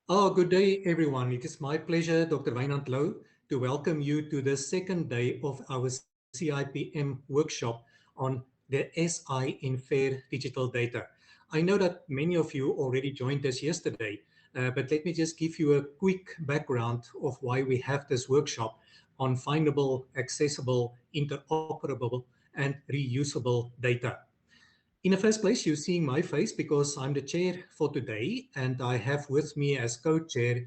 Oh, good day, everyone. It is my pleasure, Dr. Wynand Louw, to welcome you to the second day of our CIPM workshop on the SI in Fair Digital Data. I know that many of you already joined us yesterday, but let me just give you a quick background of why we have this workshop on findable, accessible, interoperable, and reusable data. In the first place, you're seeing my face because I'm the chair for today, and I have with me as co-chair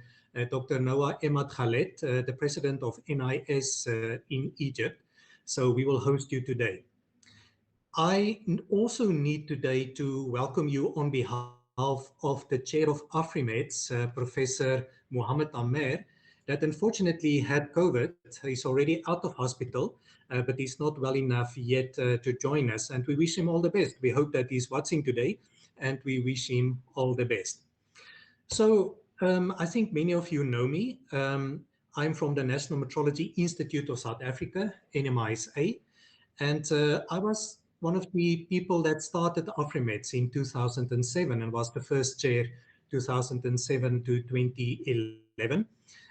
Dr. Noah Emad Khaled, the president of NIS in Egypt. So we will host you today. Also need today to welcome you on behalf of the chair of Afrimeds, Professor Mohammed Amer, that unfortunately had COVID. He's already out of hospital, but he's not well enough yet to join us. And we wish him all the best. We hope that he's watching today, and we wish him all the best. So I think many of you know me. I'm from the National Metrology Institute of South Africa, NMISA, and I was one of the people that started Afrimeds in 2007 and was the first chair 2007 to 2011.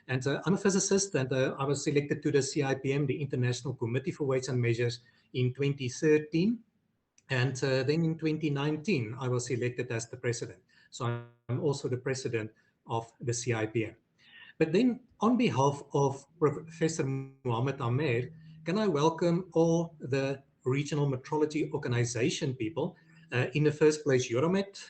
And I'm a physicist, and I was selected to the CIPM, the International Committee for Weights and Measures, in 2013. And then in 2019, I was elected as the president. So I'm also the president of the CIPM. But then, on behalf of Professor Mohammed Amer, can I welcome all the regional metrology organization people? In the first place, Euromet.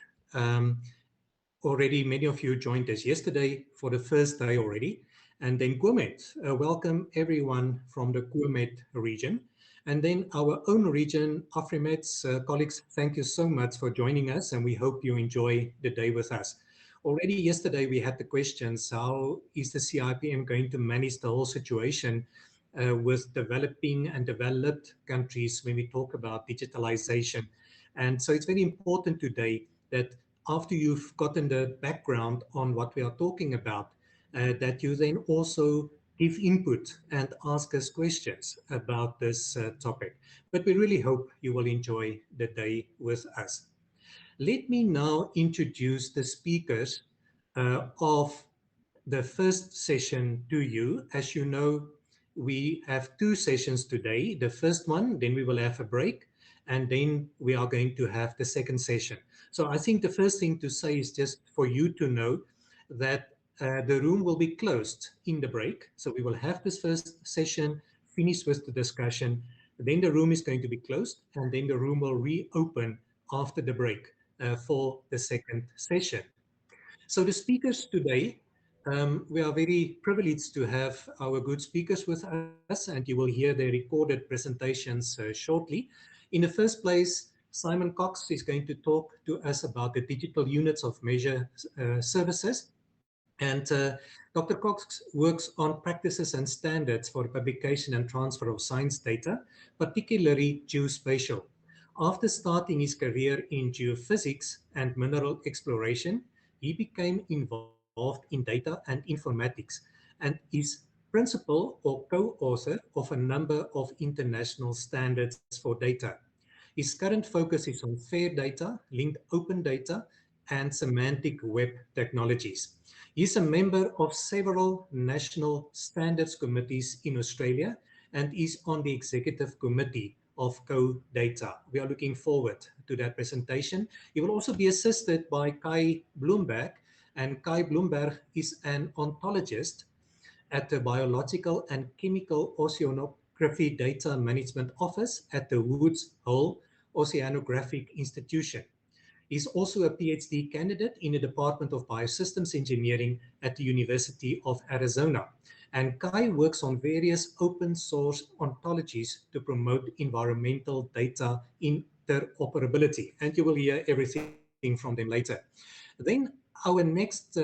Already, many of you joined us yesterday for the first day already. And then Guamet. Welcome everyone from the Guamet region. And then our own region, Afrimeds. Colleagues, thank you so much for joining us, and we hope you enjoy the day with us. Already yesterday, we had the questions, how is the CIPM going to manage the whole situation with developing and developed countries when we talk about digitalization? And so it's very important today that after you've gotten the background on what we are talking about, that you then also give input and ask us questions about this topic. But we really hope you will enjoy the day with us. Let me now introduce the speakers of the first session to you. As you know, we have two sessions today. The first one, then we will have a break, and then we are going to have the second session. So I think the first thing to say is just for you to know that the room will be closed in the break. So we will have this first session, finish with the discussion, then the room is going to be closed, and then the room will reopen after the break for the second session. So the speakers today, we are very privileged to have our good speakers with us, and you will hear their recorded presentations shortly. In the first place, Simon Cox is going to talk to us about the digital units of measure services. And Dr. Cox works on practices and standards for publication and transfer of science data, particularly geospatial. After starting his career in geophysics and mineral exploration, he became involved in data and informatics and is principal or co-author of a number of international standards for data. His current focus is on fair data, linked open data, and semantic web technologies. He is a member of several national standards committees in Australia and is on the executive committee of CoData. We are looking forward to that presentation. He will also be assisted by Kai Bloomberg, and Kai Bloomberg is an ontologist at the Biological and Chemical Oceanography Data Management Office at the Woods Hole Oceanographic Institution. He's also a PhD candidate in the Department of Biosystems Engineering at the University of Arizona. And Kai works on various open source ontologies to promote environmental data interoperability. And you will hear everything from them later. Then our next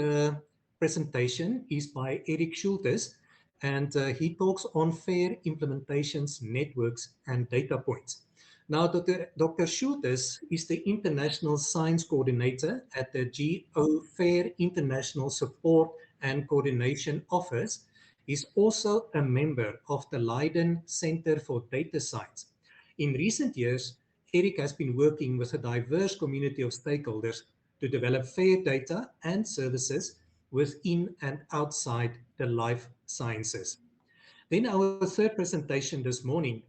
presentation is by Eric Schultes, and he talks on fair implementations, networks, and data points. Now, Dr. Schultes is the International Science Coordinator at the GeoFair International Support and Coordination Office. He's also a member of the Leiden Center for Data Science. In recent years, Eric has been working with a diverse community of stakeholders to develop fair data and services within and outside the life sciences. Then our third presentation this morning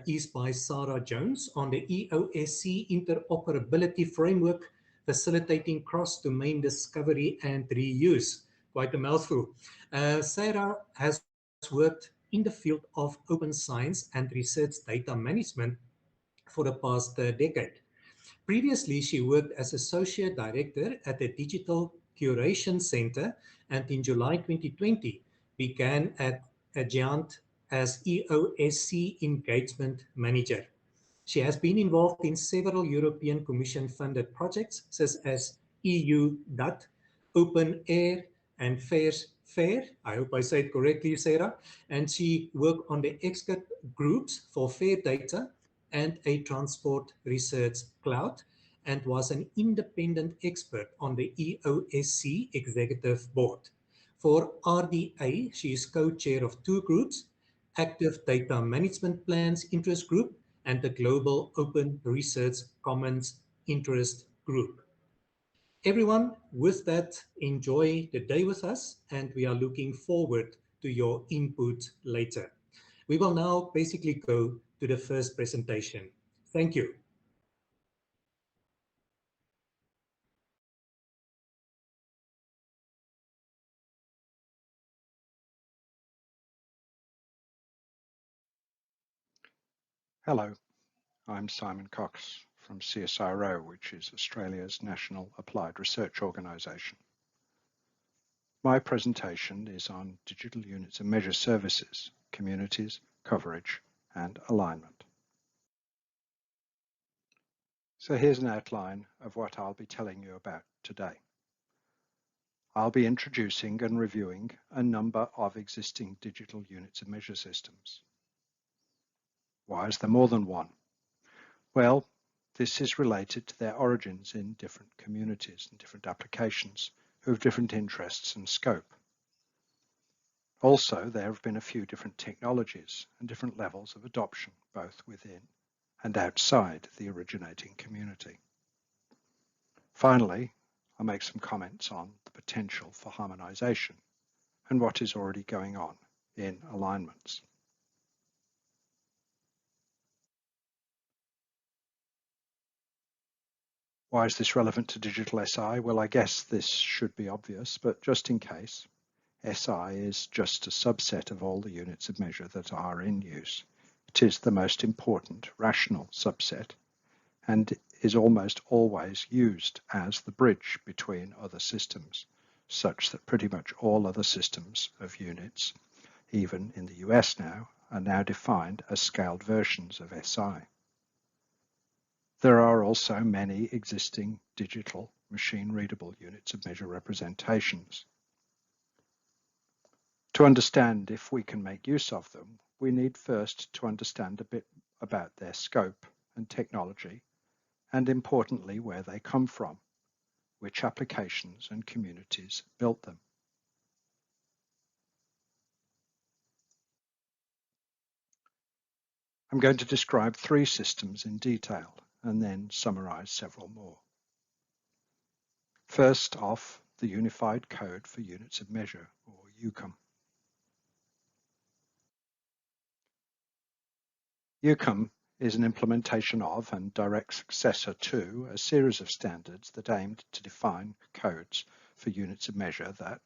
is by Sarah Jones on the EOSC interoperability framework, facilitating cross-domain discovery and reuse. Quite a mouthful. Sarah has worked in the field of open science and research data management for the past decade. Previously, she worked as Associate Director at the Digital Curation Center and in July 2020 began at Agent as EOSC Engagement Manager. She has been involved in several European Commission funded projects such as EU DAT, Open Air, and FAIR. I hope I said it correctly, Sarah. And she worked on the expert groups for FAIR data and a transport research cloud, and was an independent expert on the EOSC executive board. For RDA, she is co-chair of two groups, Active Data Management Plans Interest Group and the Global Open Research Commons Interest Group. Everyone, with that, enjoy the day with us, and we are looking forward to your input later. We will now basically go to the first presentation. Thank you. Hello, I'm Simon Cox from CSIRO, which is Australia's National Applied Research Organisation. My presentation is on digital units of measure services, communities, coverage, and alignment. So here's an outline of what I'll be telling you about today. I'll be introducing and reviewing a number of existing digital units of measure systems. Why is there more than one? Well, this is related to their origins in different communities and different applications who have different interests and scope. Also, there have been a few different technologies and different levels of adoption, both within and outside the originating community. Finally, I'll make some comments on the potential for harmonization and what is already going on in alignments. Why is this relevant to digital SI? Well, I guess this should be obvious, but just in case, SI is just a subset of all the units of measure that are in use. It is the most important rational subset and is almost always used as the bridge between other systems, such that pretty much all other systems of units, even in the US now, are now defined as scaled versions of SI. There are also many existing digital machine-readable units of measure representations. To understand if we can make use of them, we need first to understand a bit about their scope and technology, and importantly, where they come from, which applications and communities built them. I'm going to describe three systems in detail and then summarize several more. First off, the Unified Code for Units of Measure, or UCUM. UCUM is an implementation of and direct successor to a series of standards that aimed to define codes for units of measure that,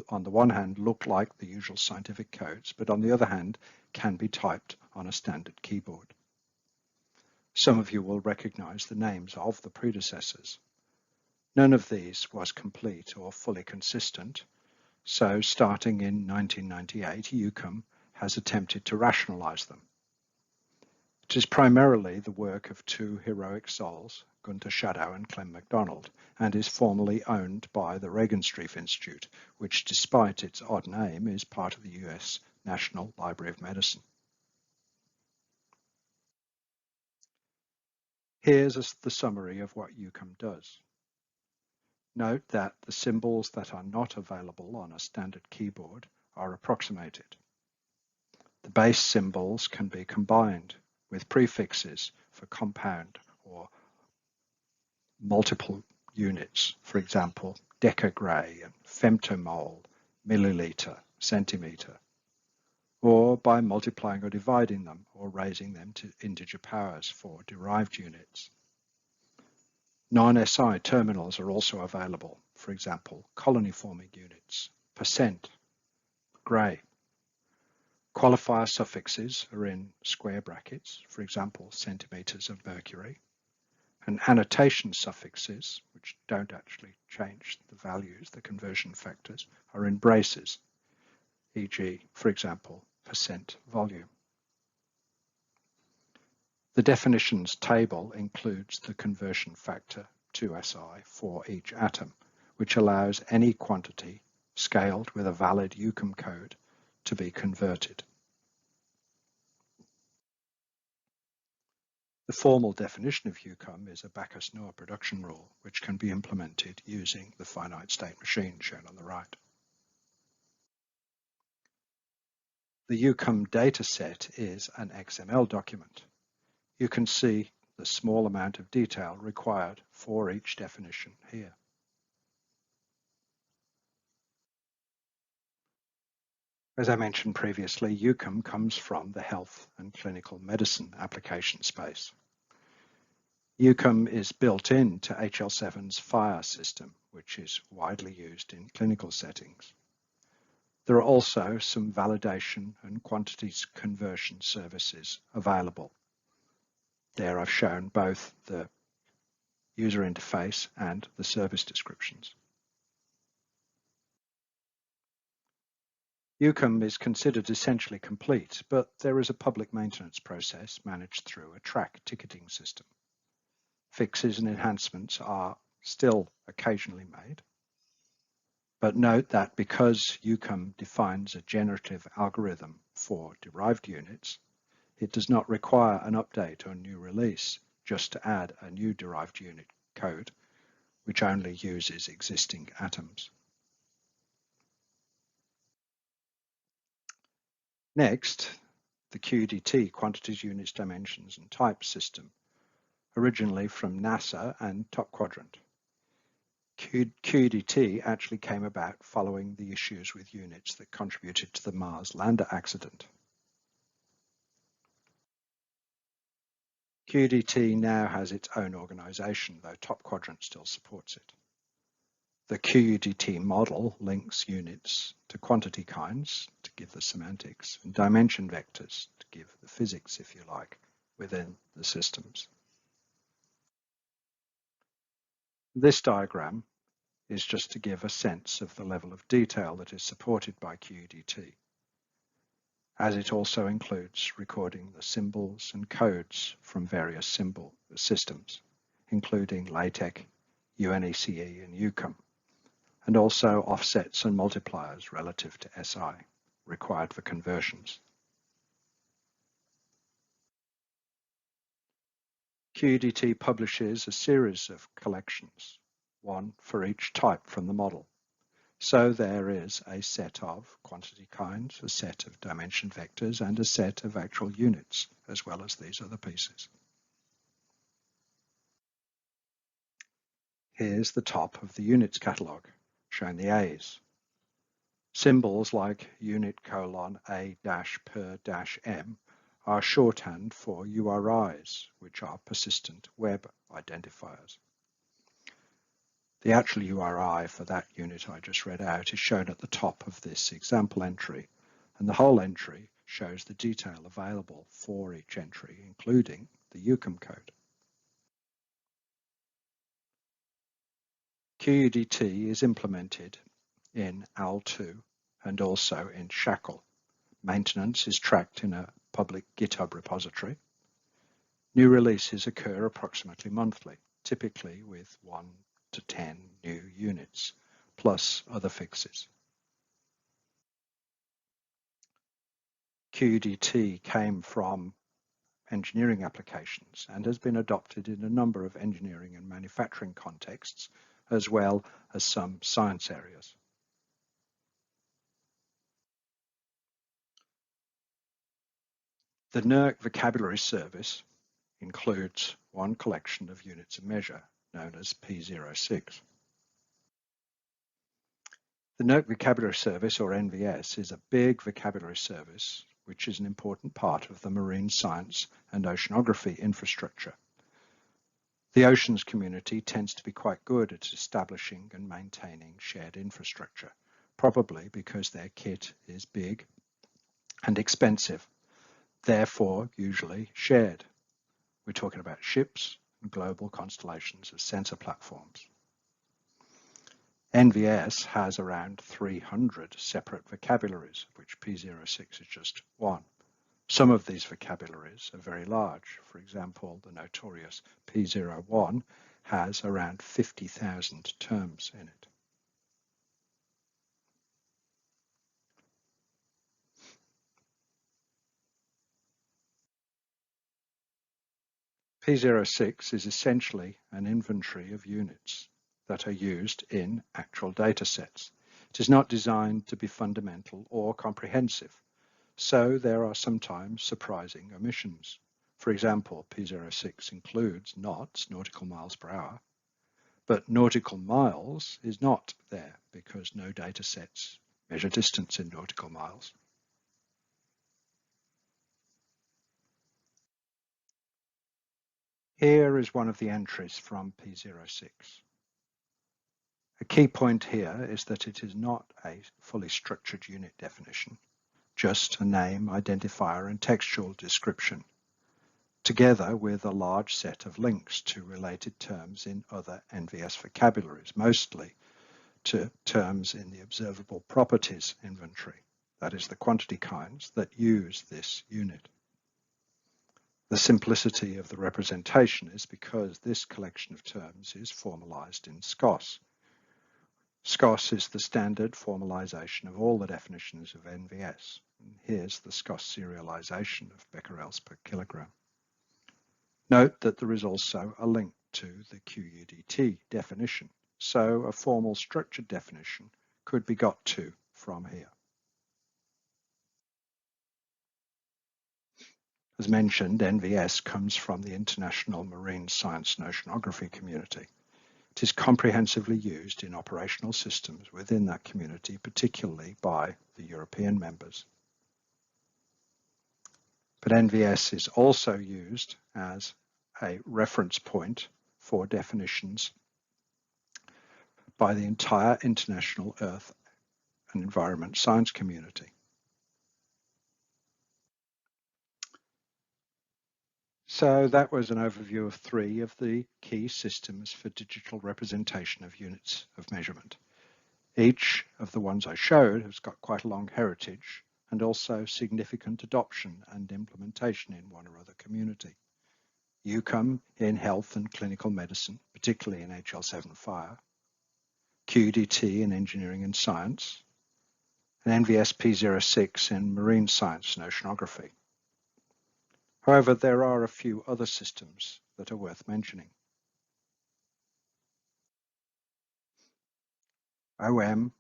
on the one hand, look like the usual scientific codes, but on the other hand, can be typed on a standard keyboard. Some of you will recognize the names of the predecessors. None of these was complete or fully consistent, so starting in 1998, UCUM has attempted to rationalize them. It is primarily the work of two heroic souls, Gunther Schadow and Clem MacDonald, and is formally owned by the Regenstrief Institute, which, despite its odd name, is part of the US National Library of Medicine. Here's the summary of what UCUM does. Note that the symbols that are not available on a standard keyboard are approximated. The base symbols can be combined with prefixes for compound or multiple units, for example, decagray and femtomole, milliliter, centimeter, or by multiplying or dividing them or raising them to integer powers for derived units. Non-SI terminals are also available, for example, colony forming units, percent, gray. Qualifier suffixes are in square brackets, for example, centimeters of mercury, and annotation suffixes, which don't actually change the values, the conversion factors, are in braces, e.g., for example, percent volume. The definitions table includes the conversion factor 2SI for each atom, which allows any quantity scaled with a valid EUCOM code to be converted. The formal definition of EUCOM is a Backus-Naur production rule, which can be implemented using the finite state machine shown on the right. The EUCOM dataset is an XML document. You can see the small amount of detail required for each definition here. As I mentioned previously, EUCOM comes from the health and clinical medicine application space. EUCOM is built into HL7's FHIR system, which is widely used in clinical settings. There are also some validation and quantities conversion services available. There I've shown both the user interface and the service descriptions. EUCOM is considered essentially complete, but there is a public maintenance process managed through a track ticketing system. Fixes and enhancements are still occasionally made, but note that because EUCOM defines a generative algorithm for derived units, it does not require an update or new release just to add a new derived unit code, which only uses existing atoms. Next, the QUDT, Quantities, Units, Dimensions and Types system, originally from NASA and Top Quadrant. QUDT actually came about following the issues with units that contributed to the Mars lander accident. QUDT now has its own organization, though Top Quadrant still supports it. The QUDT model links units to quantity kinds to give the semantics and dimension vectors to give the physics, if you like, within the systems. This diagram is just to give a sense of the level of detail that is supported by QUDT, as it also includes recording the symbols and codes from various symbol systems, including LaTeX, UNECE, and EUCOM, and also offsets and multipliers relative to SI required for conversions. QUDT publishes a series of collections, one for each type from the model. So there is a set of quantity kinds, a set of dimension vectors, and a set of actual units, as well as these other pieces. Here's the top of the units catalogue, showing the A's. Symbols like unit : A-per-M are shorthand for URIs, which are persistent web identifiers. The actual URI for that unit I just read out is shown at the top of this example entry, and the whole entry shows the detail available for each entry, including the EUCOM code. QUDT is implemented in AL2 and also in Shackle. Maintenance is tracked in a public GitHub repository. New releases occur approximately monthly, typically with 1 to 10 new units, plus other fixes. QUDT came from engineering applications and has been adopted in a number of engineering and manufacturing contexts, as well as some science areas. The NERC vocabulary service includes one collection of units of measure, known as P06. The Note Vocabulary Service, or NVS, is a big vocabulary service which is an important part of the marine science and oceanography infrastructure. The oceans community tends to be quite good at establishing and maintaining shared infrastructure, probably because their kit is big and expensive, therefore usually shared. We're talking about ships and global constellations of sensor platforms. NVS has around 300 separate vocabularies, of which P06 is just one. Some of these vocabularies are very large. For example, the notorious P01 has around 50,000 terms in it. P06 is essentially an inventory of units that are used in actual data sets. It is not designed to be fundamental or comprehensive, so there are sometimes surprising omissions. For example, P06 includes knots, nautical miles per hour, but nautical miles is not there because no data sets measure distance in nautical miles. Here is one of the entries from P06. A key point here is that it is not a fully structured unit definition, just a name, identifier, and textual description, together with a large set of links to related terms in other NVS vocabularies, mostly to terms in the observable properties inventory, that is the quantity kinds that use this unit. The simplicity of the representation is because this collection of terms is formalized in SCOS. SCOS is the standard formalization of all the definitions of NVS. And here's the SCOS serialization of becquerels per kilogram. Note that there is also a link to the QUDT definition, so a formal structured definition could be got to from here. As mentioned, NVS comes from the International Marine Science and Oceanography community. It is comprehensively used in operational systems within that community, particularly by the European members. But NVS is also used as a reference point for definitions by the entire international Earth and environment science community. So that was an overview of 3 of the key systems for digital representation of units of measurement. Each of the ones I showed has got quite a long heritage and also significant adoption and implementation in one or other community. EUCOM in health and clinical medicine, particularly in HL7 fire, QUDT in engineering and science, and NVS P06 in marine science and oceanography. However, there are a few other systems that are worth mentioning. OM,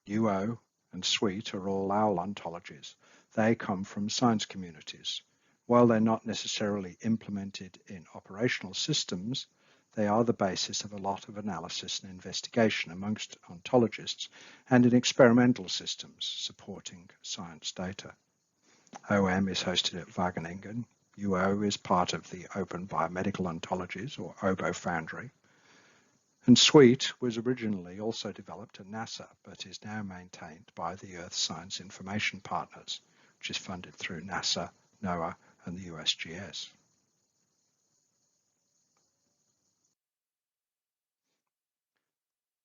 UO, and SWEET are all OWL ontologies. They come from science communities. While they're not necessarily implemented in operational systems, they are the basis of a lot of analysis and investigation amongst ontologists and in experimental systems supporting science data. OM is hosted at Wageningen. UO is part of the Open Biomedical Ontologies, or OBO Foundry. And SWEET was originally also developed at NASA, but is now maintained by the Earth Science Information Partners, which is funded through NASA, NOAA, and the USGS.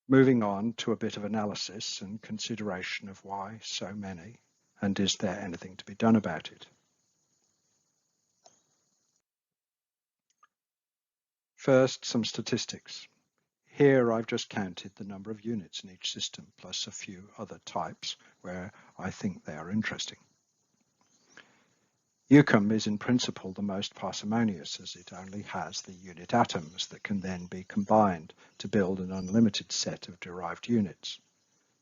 Moving on to a bit of analysis and consideration of why so many, and is there anything to be done about it? First, some statistics. Here I've just counted the number of units in each system, plus a few other types where I think they are interesting. EUCOM is in principle the most parsimonious, as it only has the unit atoms that can then be combined to build an unlimited set of derived units,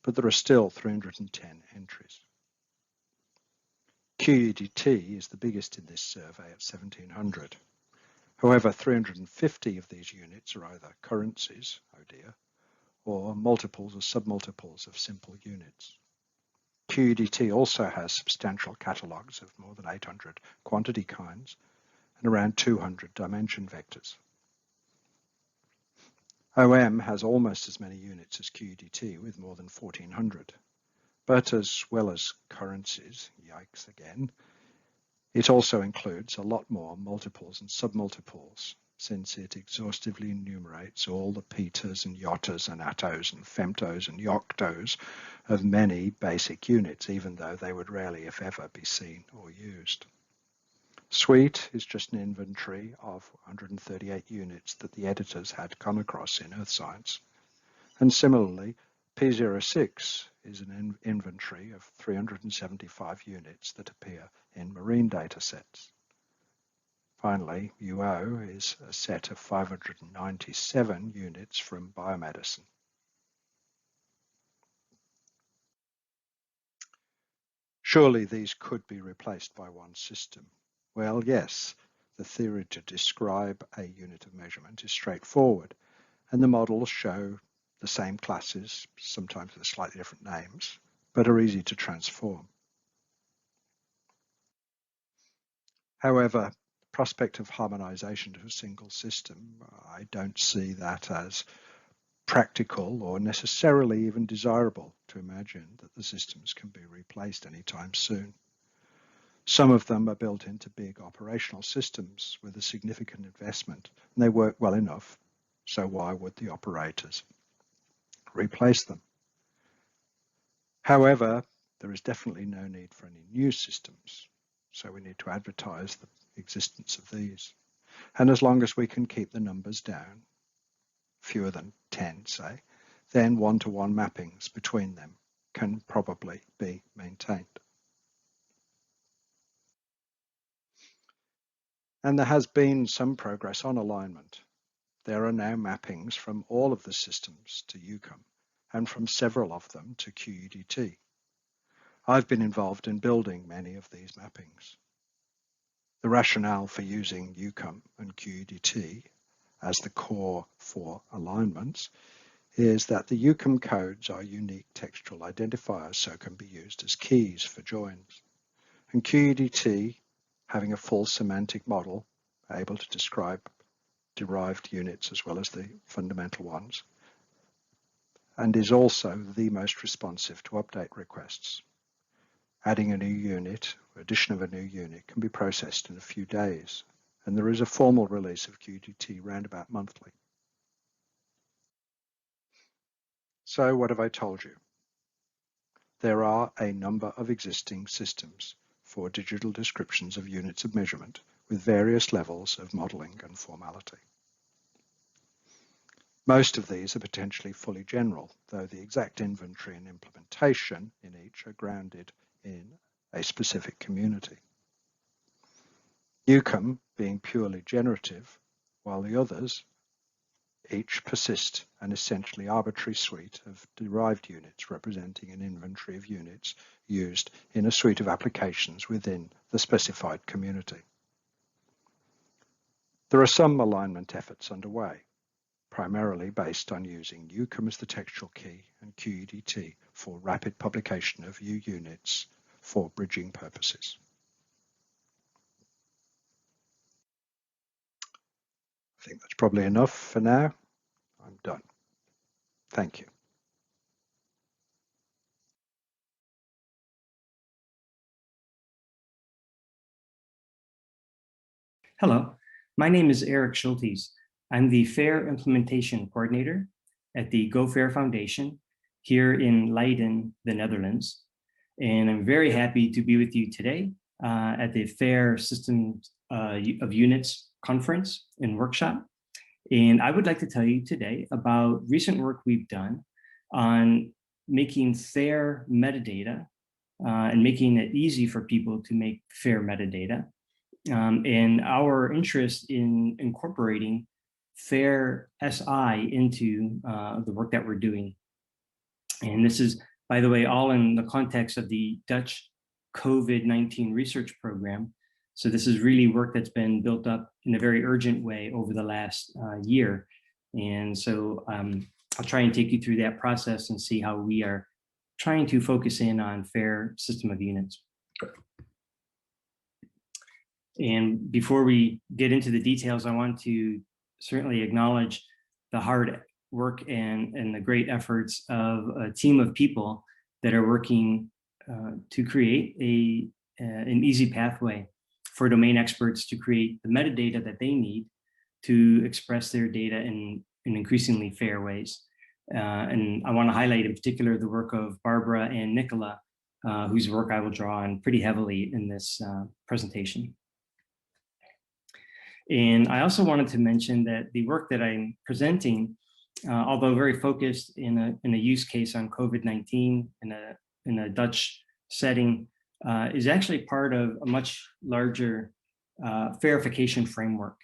but there are still 310 entries. QUDT is the biggest in this survey at 1700. However, 350 of these units are either currencies, oh dear, or multiples or submultiples of simple units. QUDT also has substantial catalogues of more than 800 quantity kinds and around 200 dimension vectors. OM has almost as many units as QUDT with more than 1400, but as well as currencies, yikes again, it also includes a lot more multiples and submultiples, since it exhaustively enumerates all the petas and yotas and attos and femtos and yoctos of many basic units, even though they would rarely, if ever, be seen or used. Suite is just an inventory of 138 units that the editors had come across in Earth Science. And similarly, P06 is an inventory of 375 units that appear in marine data sets. Finally, UO is a set of 597 units from biomedicine. Surely these could be replaced by one system. Well, yes, the theory to describe a unit of measurement is straightforward, and the models show the same classes, sometimes with slightly different names, but are easy to transform. However, the prospect of harmonization to a single system, I don't see that as practical or necessarily even desirable to imagine that the systems can be replaced anytime soon. Some of them are built into big operational systems with a significant investment, and they work well enough, so why would the operators replace them? However, there is definitely no need for any new systems, so we need to advertise the existence of these. And as long as we can keep the numbers down, fewer than 10, say, then one-to-one mappings between them can probably be maintained. And there has been some progress on alignment. There are now mappings from all of the systems to UCOM and from several of them to QUDT. I've been involved in building many of these mappings. The rationale for using UCOM and QUDT as the core for alignments is that the UCOM codes are unique textual identifiers, so can be used as keys for joins. And QUDT, having a full semantic model, able to describe derived units as well as the fundamental ones, and is also the most responsive to update requests. Adding a new unit, or addition of a new unit, can be processed in a few days, and there is a formal release of QUDT round about monthly. So what have I told you? There are a number of existing systems for digital descriptions of units of measurement with various levels of modeling and formality. Most of these are potentially fully general, though the exact inventory and implementation in each are grounded in a specific community. UCOM being purely generative, while the others each persist an essentially arbitrary suite of derived units representing an inventory of units used in a suite of applications within the specified community. There are some alignment efforts underway, primarily based on using UCOM as the textual key and QUDT for rapid publication of U units for bridging purposes. I think that's probably enough for now. I'm done. Thank you. Hello, my name is Eric Schultes. I'm the FAIR Implementation Coordinator at the GoFair Foundation here in Leiden, the Netherlands. And I'm very happy to be with you today at the FAIR Systems of Units conference and workshop. And I would like to tell you today about recent work we've done on making FAIR metadata and making it easy for people to make FAIR metadata. And our interest in incorporating FAIR SI into the work that we're doing. And this is, by the way, all in the context of the Dutch COVID-19 research program. So this is really work that's been built up in a very urgent way over the last year. And so I'll try and take you through that process and see how we are trying to focus in on FAIR system of units. And before we get into the details, I want to certainly acknowledge the hard work and the great efforts of a team of people that are working to create an easy pathway for domain experts to create the metadata that they need to express their data in increasingly fair ways. And I want to highlight in particular the work of Barbara and Nicola, whose work I will draw on pretty heavily in this presentation. And I also wanted to mention that the work that I'm presenting, although very focused in a use case on COVID-19 in a Dutch setting, is actually part of a much larger FAIRification framework.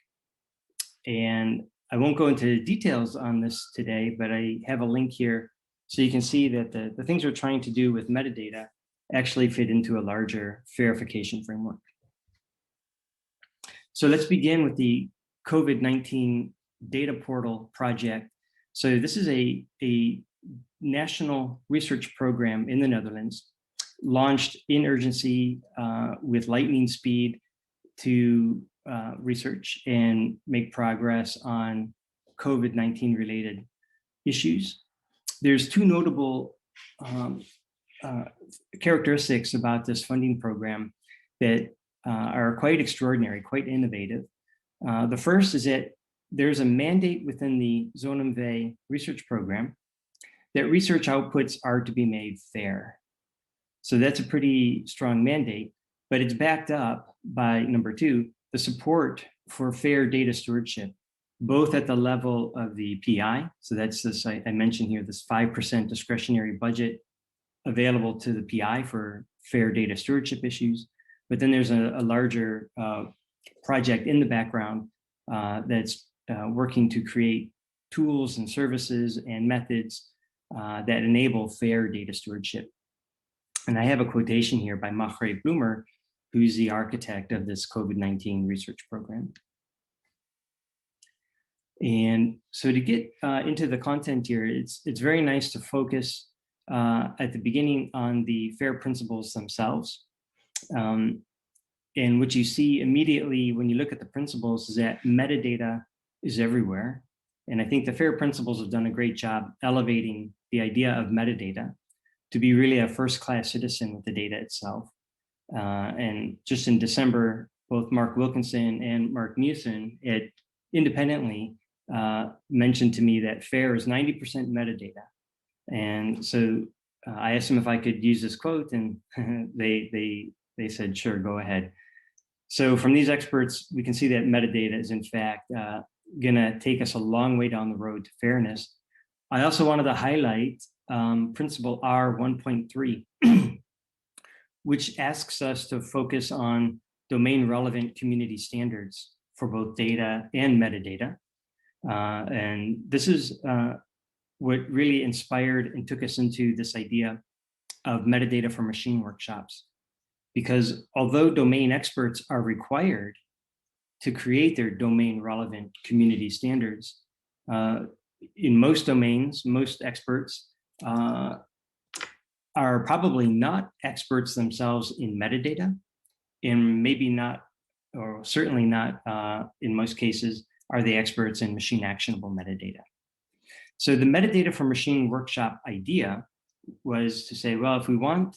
And I won't go into details on this today, but I have a link here so you can see that the things we're trying to do with metadata actually fit into a larger FAIRification framework. So let's begin with the COVID-19 data portal project. So this is a national research program in the Netherlands, launched in urgency with lightning speed to research and make progress on COVID-19 related issues. There's two notable characteristics about this funding program that are quite extraordinary, quite innovative. The first is that there's a mandate within the ZonMV research program that research outputs are to be made fair. So that's a pretty strong mandate, but it's backed up by, number two, the support for fair data stewardship, both at the level of the PI. So that's this, I mentioned here, this 5% discretionary budget available to the PI for fair data stewardship issues. But then there's a larger project in the background that's working to create tools and services and methods that enable fair data stewardship. And I have a quotation here by Margreet Bloemer, who's the architect of this COVID-19 research program. And so to get into the content here, it's very nice to focus at the beginning on the FAIR principles themselves. And what you see immediately when you look at the principles is that metadata is everywhere. And I think the FAIR principles have done a great job elevating the idea of metadata to be really a first-class citizen with the data itself. And just in December, both Mark Wilkinson and Mark Musen had independently mentioned to me that FAIR is 90% metadata. And so I asked them if I could use this quote, and they said, sure, go ahead. So from these experts, we can see that metadata is in fact gonna take us a long way down the road to fairness. I also wanted to highlight principle R 1.3, which asks us to focus on domain relevant community standards for both data and metadata. And this is what really inspired and took us into this idea of metadata for machine workshops. Because although domain experts are required to create their domain relevant community standards, in most domains, most experts are probably not experts themselves in metadata, and maybe not, or certainly not in most cases, are they experts in machine actionable metadata. So the metadata for machine workshop idea was to say, well, if we want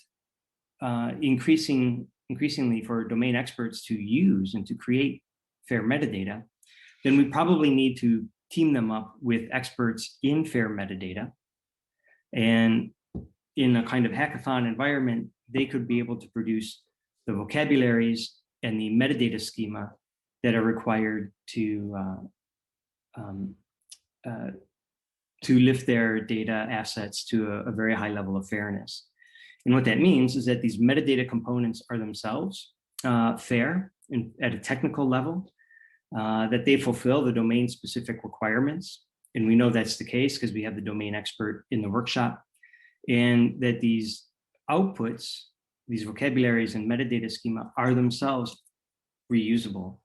increasingly for domain experts to use and to create fair metadata, then we probably need to team them up with experts in fair metadata. And in a kind of hackathon environment, they could be able to produce the vocabularies and the metadata schema that are required to lift their data assets to a very high level of fairness. And what that means is that these metadata components are themselves fair at a technical level, that they fulfill the domain specific requirements. And we know that's the case because we have the domain expert in the workshop, and that these outputs, these vocabularies and metadata schema are themselves reusable.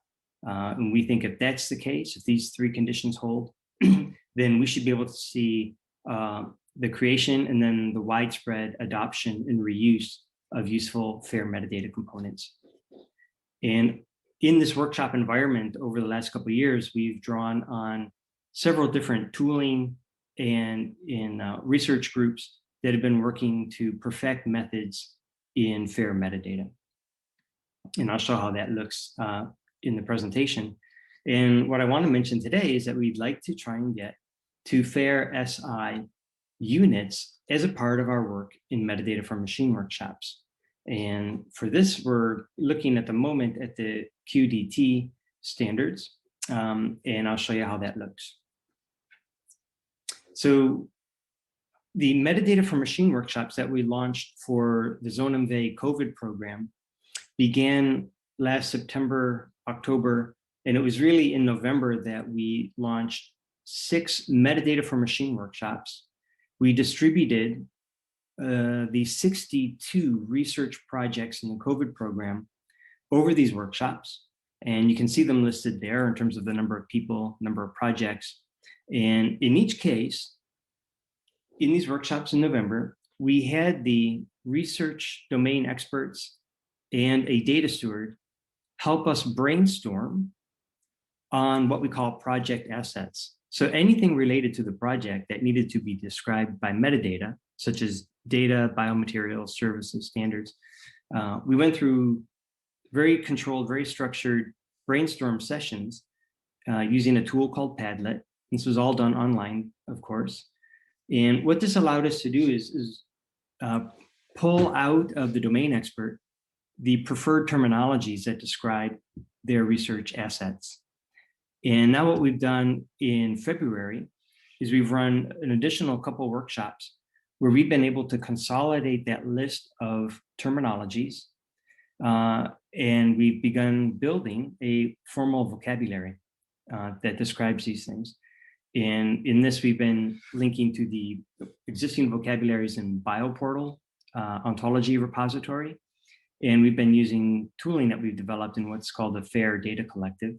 And we think if that's the case, if these three conditions hold, then we should be able to see the creation and then the widespread adoption and reuse of useful FAIR metadata components. And in this workshop environment over the last couple of years, we've drawn on several different tooling and research groups that have been working to perfect methods in FAIR metadata. And I'll show how that looks in the presentation. And what I want to mention today is that we'd like to try and get to FAIR SI units as a part of our work in metadata for machine workshops. And for this, we're looking at the moment at the QDT standards, and I'll show you how that looks. So the metadata for machine workshops that we launched for the ZoneMV COVID program began last September, October, and it was really in November that we launched 6 metadata for machine workshops. We distributed the 62 research projects in the COVID program over these workshops. And you can see them listed there in terms of the number of people, number of projects. And in each case, in these workshops in November, we had the research domain experts and a data steward help us brainstorm on what we call project assets. So anything related to the project that needed to be described by metadata, such as data, biomaterials, services, standards, we went through very controlled, very structured brainstorm sessions using a tool called Padlet. This was all done online, of course. And what this allowed us to do is pull out of the domain expert the preferred terminologies that describe their research assets. And now what we've done in February is we've run an additional couple of workshops where we've been able to consolidate that list of terminologies, and we've begun building a formal vocabulary that describes these things. And in this, we've been linking to the existing vocabularies in BioPortal, ontology repository, and we've been using tooling that we've developed in what's called the FAIR Data Collective.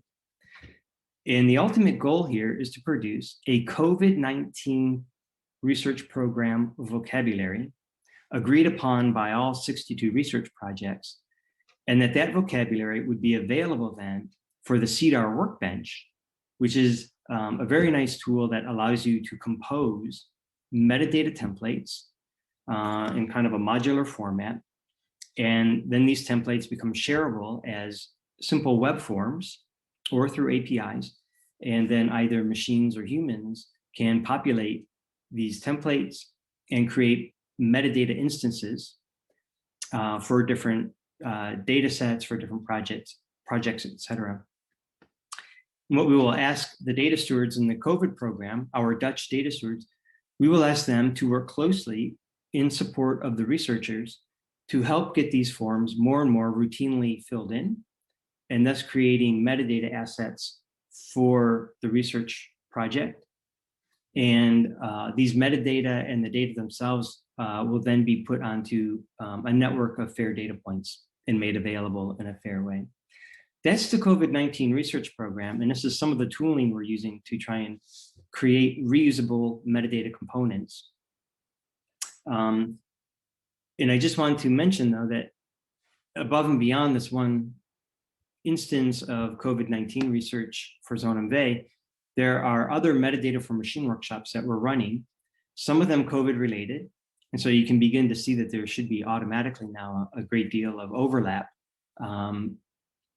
And the ultimate goal here is to produce a COVID-19 research program vocabulary agreed upon by all 62 research projects, and that vocabulary would be available then for the CDAR workbench, which is a very nice tool that allows you to compose metadata templates in kind of a modular format. And then these templates become shareable as simple web forms or through APIs. And then either machines or humans can populate these templates and create metadata instances for different data sets, for different projects, et cetera. And what we will ask the data stewards in the COVID program, our Dutch data stewards, we will ask them to work closely in support of the researchers to help get these forms more and more routinely filled in, and thus creating metadata assets for the research project. And these metadata and the data themselves will then be put onto a network of FAIR data points and made available in a fair way. That's the COVID-19 research program, and this is some of the tooling we're using to try and create reusable metadata components. And I just wanted to mention, though, that above and beyond this one instance of COVID-19 research for ZoneMV, there are other metadata for machine workshops that we're running, some of them COVID related. And so you can begin to see that there should be automatically now a great deal of overlap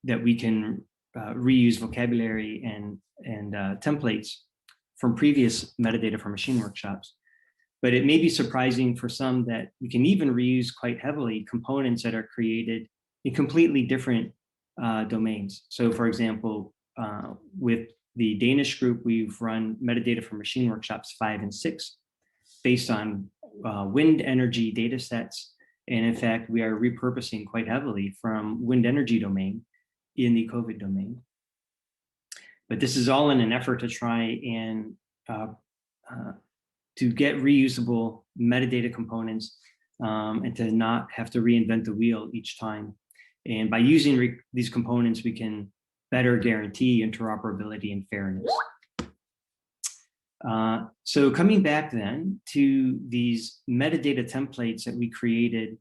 that we can reuse vocabulary and templates from previous metadata for machine workshops. But it may be surprising for some that we can even reuse quite heavily components that are created in completely different domains. So for example, with the Danish group, we've run metadata for machine workshops 5 and 6 based on wind energy data sets. And in fact, we are repurposing quite heavily from wind energy domain in the COVID domain. But this is all in an effort to try and to get reusable metadata components and to not have to reinvent the wheel each time. And by using these components, we can better guarantee interoperability and fairness. So coming back then to these metadata templates that we created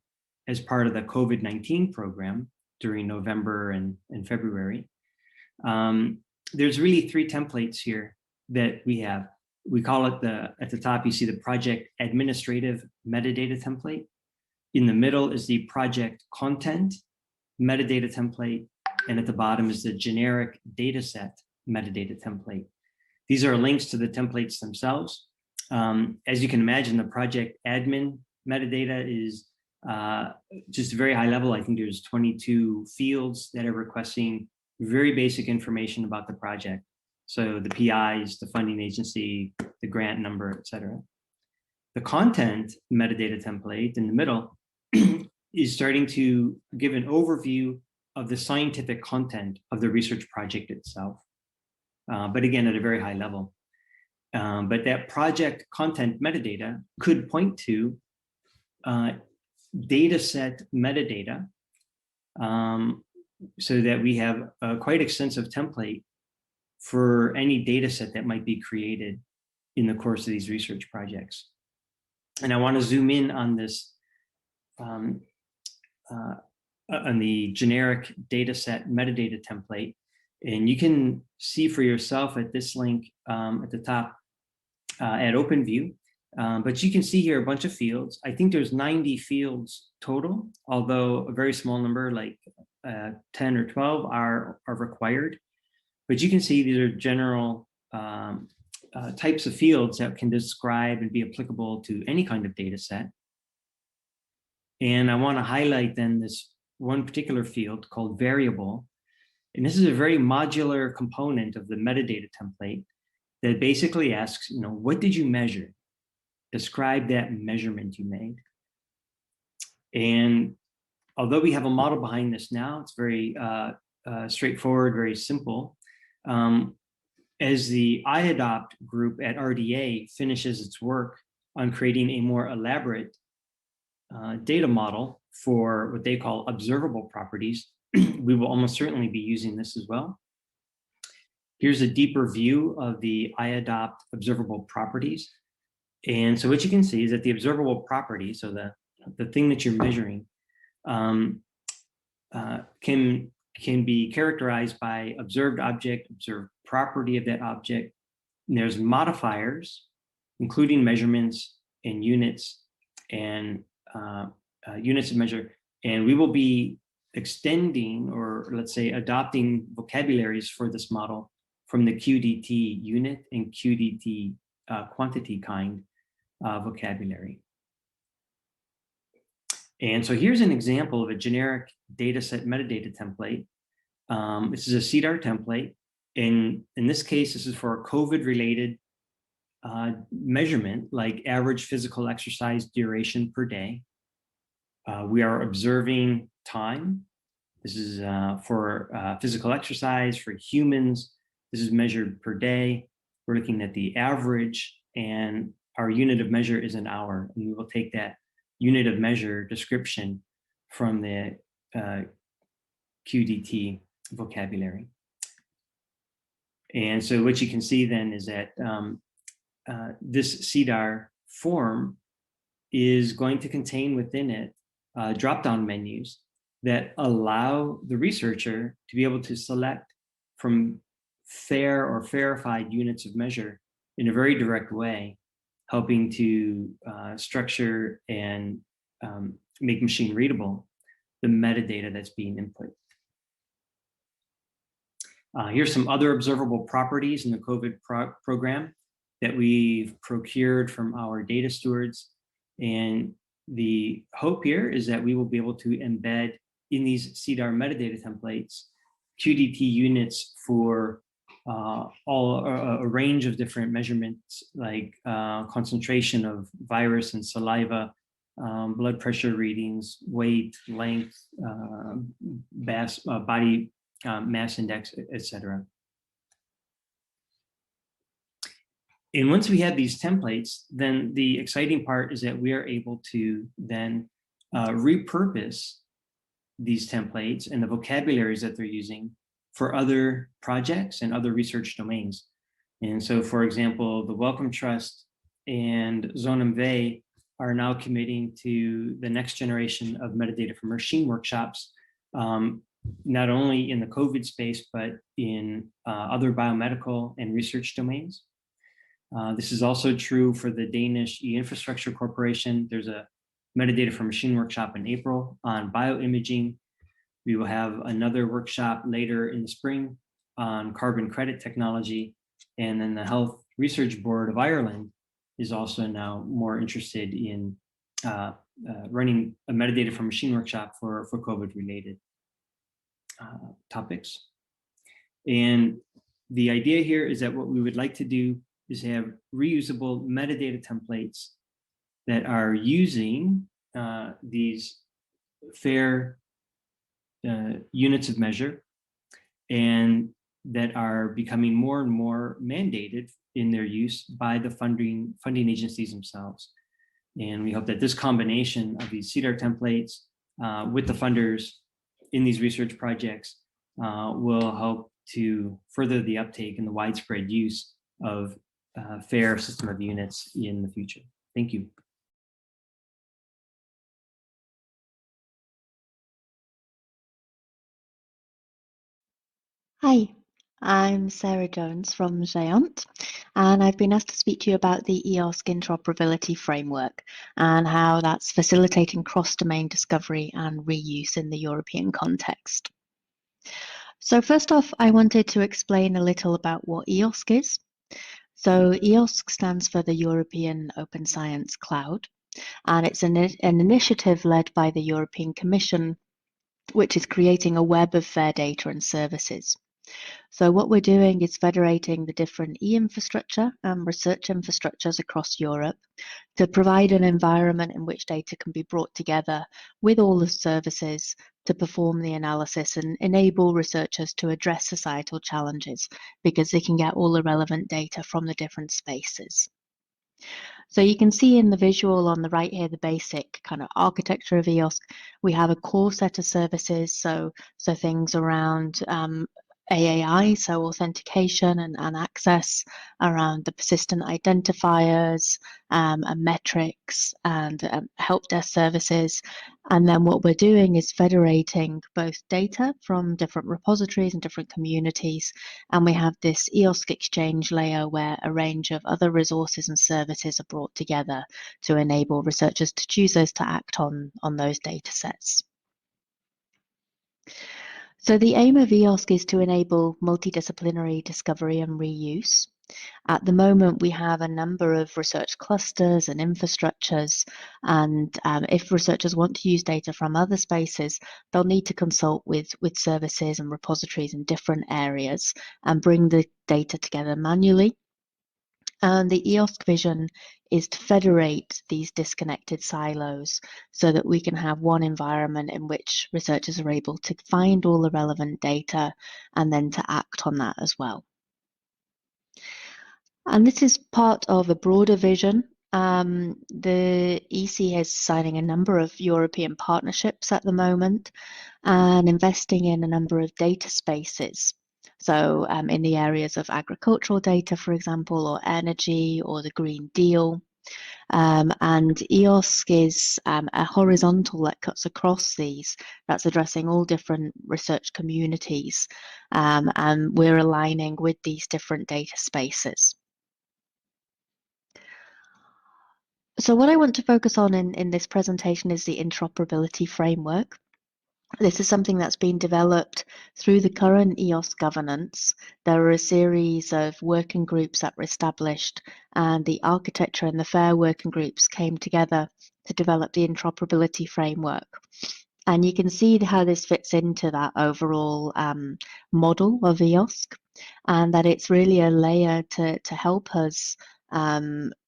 as part of the COVID-19 program during November and February, there's really 3 templates here that we have. We call it at the top, you see the project administrative metadata template. In the middle is the project content metadata template. And at the bottom is the generic dataset metadata template. These are links to the templates themselves. As you can imagine, the project admin metadata is just very high level. I think there's 22 fields that are requesting very basic information about the project. So the PIs, the funding agency, the grant number, et cetera. The content metadata template in the middle is starting to give an overview of the scientific content of the research project itself. But again, at a very high level. But that project content metadata could point to data set metadata, so that we have a quite extensive template for any data set that might be created in the course of these research projects. And I want to zoom in on this, on the generic data set metadata template. And you can see for yourself at this link at the top at OpenView. But you can see here a bunch of fields. I think there's 90 fields total, although a very small number like 10 or 12 are required. But you can see these are general types of fields that can describe and be applicable to any kind of data set. And I want to highlight then this one particular field called variable. And this is a very modular component of the metadata template that basically asks, what did you measure? Describe that measurement you made. And although we have a model behind this now, it's very straightforward, very simple. As the iAdopt group at RDA finishes its work on creating a more elaborate data model for what they call observable properties, we will almost certainly be using this as well. Here's a deeper view of the iAdopt observable properties. And so what you can see is that the observable property, so the thing that you're measuring, can be characterized by observed object, observed property of that object. And there's modifiers, including measurements and units and units of measure. And we will be extending, or let's say adopting, vocabularies for this model from the QDT unit and QDT quantity kind vocabulary. And so here's an example of a generic dataset metadata template. This is a CDAR template. In this case, this is for a COVID-related measurement, like average physical exercise duration per day. We are observing time. This is for physical exercise for humans. This is measured per day. We're looking at the average, and our unit of measure is an hour. And we will take that unit of measure description from the QDT vocabulary. And so what you can see then is that this CDAR form is going to contain within it drop-down menus that allow the researcher to be able to select from fair or verified units of measure in a very direct way, helping to structure and make machine readable the metadata that's being input. Here's some other observable properties in the COVID program that we've procured from our data stewards. And the hope here is that we will be able to embed in these CDAR metadata templates QDT units for a range of different measurements, like concentration of virus and saliva, blood pressure readings, weight, length, body mass index, etc. And once we have these templates, then the exciting part is that we are able to then repurpose these templates and the vocabularies that they're using for other projects and other research domains. And so, for example, the Wellcome Trust and ZonMV are now committing to the next generation of metadata for machine workshops, not only in the COVID space, but in other biomedical and research domains. This is also true for the Danish E-Infrastructure Corporation. There's a metadata for machine workshop in April on bioimaging. We will have another workshop later in the spring on carbon credit technology. And then the Health Research Board of Ireland is also now more interested in running a metadata for machine workshop for COVID-related topics. And the idea here is that what we would like to do is have reusable metadata templates that are using these FAIR units of measure, and that are becoming more and more mandated in their use by the funding agencies themselves. And we hope that this combination of these CDAR templates with the funders in these research projects will help to further the uptake and the widespread use of FAIR system of units in the future. Thank you. Hi, I'm Sarah Jones from Géant, and I've been asked to speak to you about the EOSC interoperability framework and how that's facilitating cross-domain discovery and reuse in the European context. So first off, I wanted to explain a little about what EOSC is. So EOSC stands for the European Open Science Cloud, and it's an initiative led by the European Commission, which is creating a web of FAIR data and services. So what we're doing is federating the different e-infrastructure and research infrastructures across Europe to provide an environment in which data can be brought together with all the services to perform the analysis and enable researchers to address societal challenges because they can get all the relevant data from the different spaces. So you can see in the visual on the right here, the basic kind of architecture of EOSC. We have a core set of services, so things around AAI, so authentication and access, around the persistent identifiers and metrics and help desk services. And then what we're doing is federating both data from different repositories and different communities. And we have this EOSC exchange layer where a range of other resources and services are brought together to enable researchers to choose those to act on those data sets. So the aim of EOSC is to enable multidisciplinary discovery and reuse. At the moment, we have a number of research clusters and infrastructures, and if researchers want to use data from other spaces, they'll need to consult with services and repositories in different areas and bring the data together manually. And the EOSC vision is to federate these disconnected silos so that we can have one environment in which researchers are able to find all the relevant data and then to act on that as well. And this is part of a broader vision. The EC is signing a number of European partnerships at the moment and investing in a number of data spaces. So in the areas of agricultural data, for example, or energy or the Green Deal. And EOSC is a horizontal that cuts across these, that's addressing all different research communities, and we're aligning with these different data spaces. So what I want to focus on in this presentation is the interoperability framework. This is something that's been developed through the current EOSC governance. There are a series of working groups that were established, and the architecture and the FAIR working groups came together to develop the interoperability framework. And you can see how this fits into that overall model of EOSC, and that it's really a layer to help us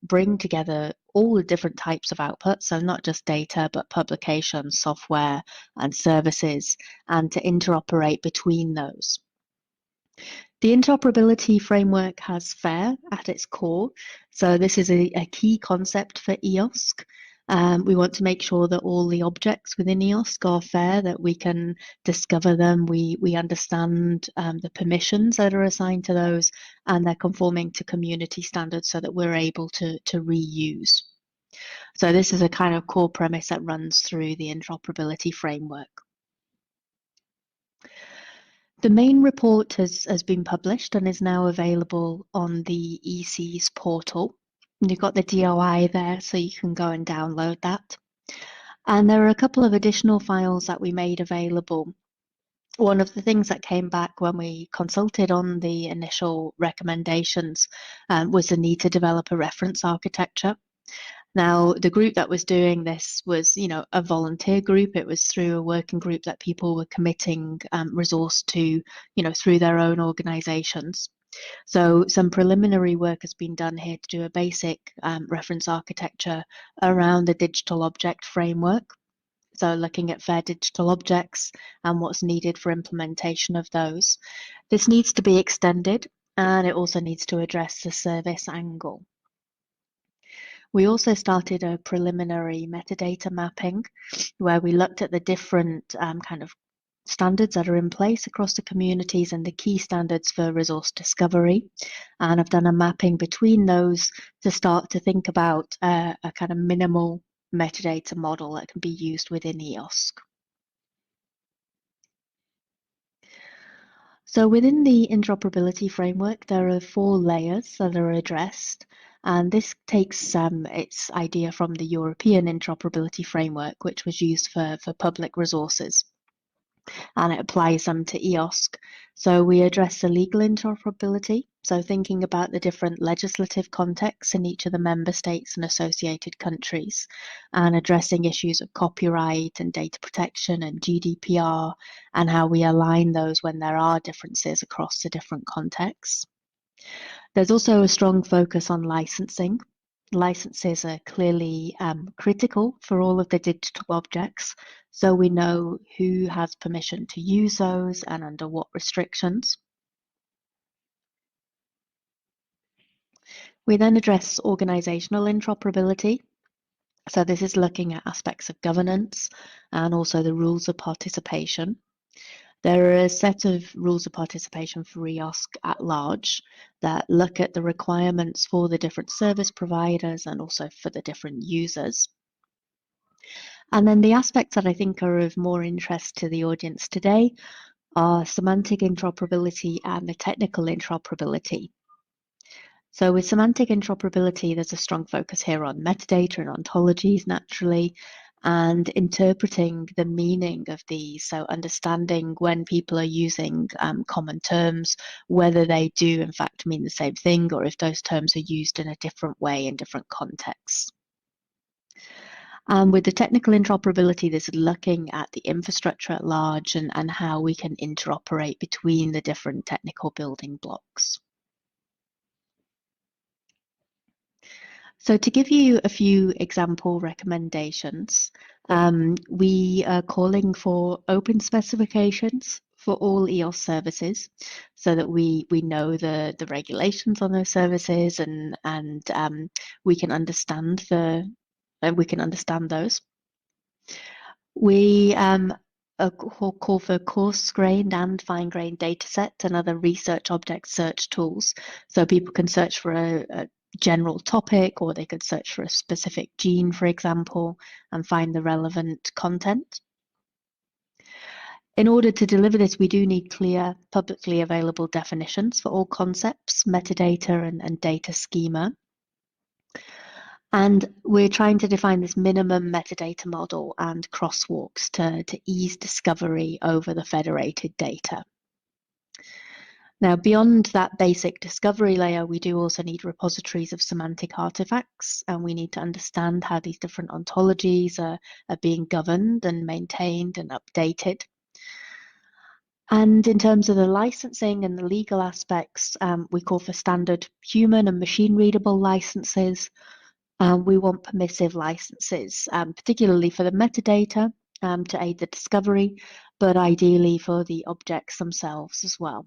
bring together all the different types of outputs, so not just data, but publications, software, and services, and to interoperate between those. The interoperability framework has FAIR at its core, so this is a key concept for EOSC. We want to make sure that all the objects within EOSC are fair, that we can discover them, we understand the permissions that are assigned to those, and they're conforming to community standards so that we're able to reuse. So this is a kind of core premise that runs through the interoperability framework. The main report has been published and is now available on the EC's portal. And you've got the DOI there, so you can go and download that. And there are a couple of additional files that we made available. One of the things that came back when we consulted on the initial recommendations was the need to develop a reference architecture. Now, the group that was doing this was, a volunteer group. It was through a working group that people were committing resource to, through their own organizations. So some preliminary work has been done here to do a basic reference architecture around the digital object framework. So looking at fair digital objects and what's needed for implementation of those. This needs to be extended, and it also needs to address the service angle. We also started a preliminary metadata mapping where we looked at the different kind of standards that are in place across the communities and the key standards for resource discovery. And I've done a mapping between those to start to think about a kind of minimal metadata model that can be used within EOSC. So within the interoperability framework, there are 4 layers that are addressed. And this takes its idea from the European interoperability framework, which was used for public resources. And it applies them to EOSC. So we address the legal interoperability, so thinking about the different legislative contexts in each of the member states and associated countries, and addressing issues of copyright and data protection and GDPR, and how we align those when there are differences across the different contexts. There's also a strong focus on licensing. Licenses are clearly critical for all of the digital objects, so we know who has permission to use those and under what restrictions. We then address organizational interoperability. So this is looking at aspects of governance and also the rules of participation. There are a set of rules of participation for EOSC at large that look at the requirements for the different service providers and also for the different users. And then the aspects that I think are of more interest to the audience today are semantic interoperability and the technical interoperability. So with semantic interoperability, there's a strong focus here on metadata and ontologies naturally, and interpreting the meaning of these. So understanding when people are using common terms, whether they do in fact mean the same thing or if those terms are used in a different way in different contexts. With the technical interoperability, this is looking at the infrastructure at large and how we can interoperate between the different technical building blocks. So to give you a few example recommendations, we are calling for open specifications for all EOS services so that we know the regulations on those services and we can understand those. We call for coarse-grained and fine-grained data sets and other research object search tools, so people can search for a general topic, or they could search for a specific gene, for example, and find the relevant content. In order to deliver this, we do need clear, publicly available definitions for all concepts, metadata, and data schema. And we're trying to define this minimum metadata model and crosswalks to ease discovery over the federated data. Now, beyond that basic discovery layer, we do also need repositories of semantic artifacts, and we need to understand how these different ontologies are being governed and maintained and updated. And in terms of the licensing and the legal aspects, we call for standard human and machine readable licenses. We want permissive licenses, particularly for the metadata to aid the discovery, but ideally for the objects themselves as well.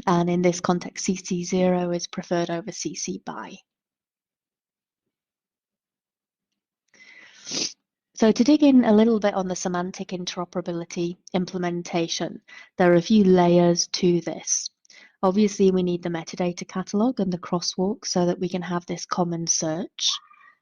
And in this context, CC0 is preferred over CC BY. So to dig in a little bit on the semantic interoperability implementation, there are a few layers to this. Obviously, we need the metadata catalog and the crosswalk so that we can have this common search.